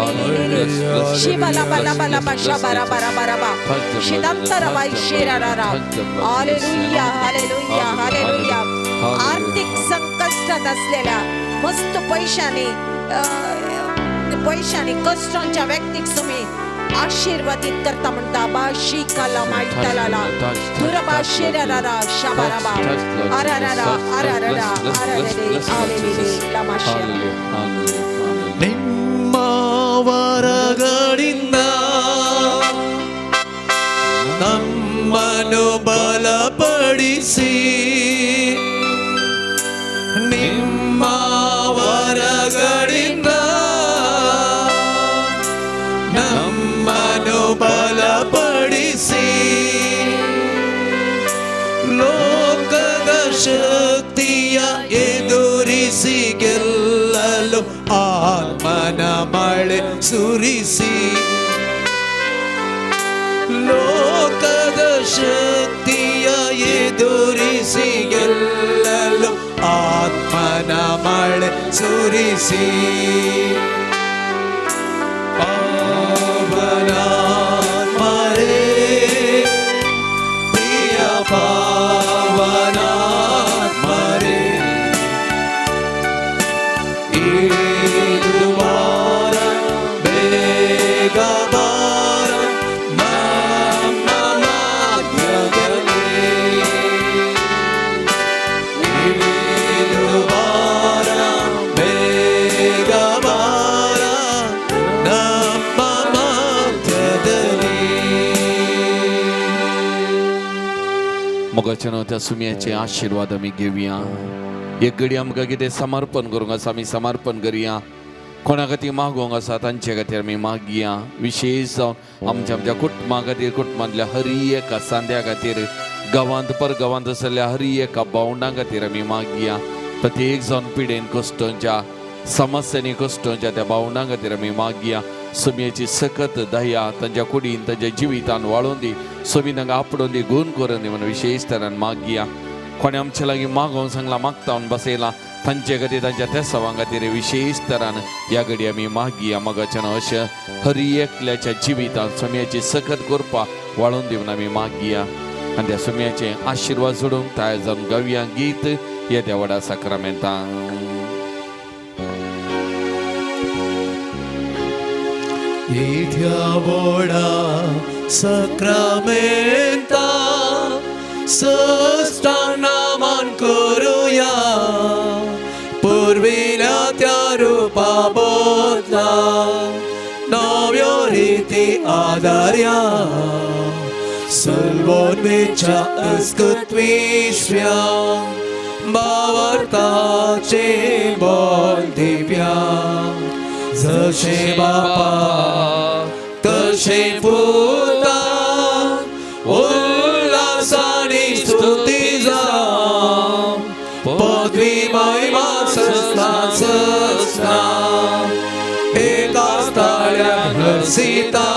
ಶಿಬಲ ಬಲ ಬಲ ಬಶ ಬರ ಬರ ಬರ ಬಾ ಶಿದಂತರ ವೈ ಶಿರರ ಹಾಲೆಲೂಯಾ ಹಾಲೆಲೂಯಾ ಹಾಲೆಲೂಯಾ. आर्थिक संकष्टात असलेल्या मस्त पैशाने कष्टांच्या व्यक्तीक तुम्ही आशीर्वादित करता म्हणता. बाशी काला मायताला दुरबा शेरारा शाबाराबा आरारारा आरारारा आरारे आलेले लमाशा. ನಿಮ್ಮ ವರಗಳಿಂದ ನಮ್ಮನ್ನು ಬಲಪಡಿಸಿ ನಿಮ್ಮ ವರಗಳಿಂದ ನಮ್ಮನ್ನು ಬಲಪಡಿಸಿ ಲೋಕದ ಶಕ್ತಿಯ ಎದುರಿಸಿ ಗೆಲ್ಲಲು ಆತ್ಮನ ಮಳೆ ಸುರಿಸಿ. ಲೋಕದ ಶಕ್ತಿಯ ಎದುರಿಸಿ ಗೆಲ್ಲಲು ಆತ್ಮನ ಮಳೆ ಸುರಿಸಿ. ಪಾವನಾತ್ಮರೇ ಪ್ರಿಯ ಪಾವನಾತ್ಮರೇ ಇದು ವಾರ ಬೇಗ ಬಾರ ನಮ್ಮ ಮಧ್ಯದಲ್ಲಿ. ಇದು ವಾರ ಬೇಗ ಬಾರ ನಮ್ಮ ಮಧ್ಯದಲ್ಲಿ. मोगाच्या त्या सुम्याचे आशीर्वाद आमी घेवया. एक घडी आमकां कितें समर्पण करूंक आसा आमी समर्पण करुया. कोणा खातीर मागोवंक आसा तांचे खातीर आमी मागया. विशेश जावन आमच्या कुटुंबा खातीर कुटुंबांतल्या हर एका सांद्या खातीर गांवांत परगांवांत आसलेल्या हर एका भावंडां खातीर आमी मागया. प्रत्येक जावन पिडेन कश्टांच्या समस्यांनी कश्टांच्या त्या भावंडां खातीर आमी मागया. सोम्याची सकत दया तांच्या कुडीन तांच्या जिवितान वाळून दी. सोमी तांकां आपडून दी गुण करून दी म्हणून विशेश तरान मागया. कोणे आमच्या लागीं मागोवंक सांगला मागता म्हणून बसयला तांचे खातीर तांच्या त्या सवां खातीर विशेश तरान ह्या घडी आमी मागया. मागच्यान अशें हर एकल्याच्या जिवितांत सोम्याची सकत करपा वाळून दी म्हणून आमी मागया. आनी त्या सोम्याचे आशिर्वाद जोडूंक तयार जावन गावया गीत येद्या व्हडा साक्रामेंतां. येद्या व्हडा साक्रामेंता सस्तानामान करूया. पुर्विल्या त्या रूपा बदला नव्यो रिती आदार्या. सल्वोन्मेच्या अस्कत्विश्व्या भावार्थाचे बोल दिव्या. जशे बापा तशे पुता उल्हासानी स्तुती जावं. पदवी महिमा सस्ता सस्ता एकाच ताळ्यान हरसिता.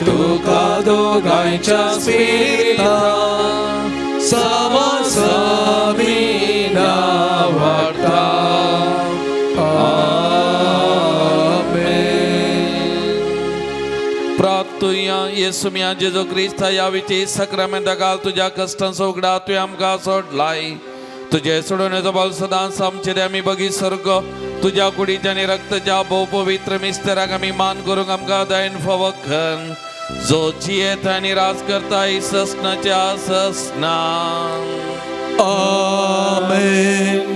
तुका दोगांच्या स्पिरिता समसमीना वाडटा. प्रार्थुया येसुम्या जेजो क्रिस्ता या विचे सक्रमेंता घाल तुझ्या कष्टांचो उगडा तुवें आमकां सोडलाय. तुझे सोडवण्याचा बल सदांच आमचे दे आमी बगी स्वर्ग तुझ्या कुडीच्या आणि रक्तच्या भोव पवित्र मिस्तेराक आमी मान करूंक आमकां दायन फवखन जो जियेत आनी राज करता ससनाच्या ससना Amen.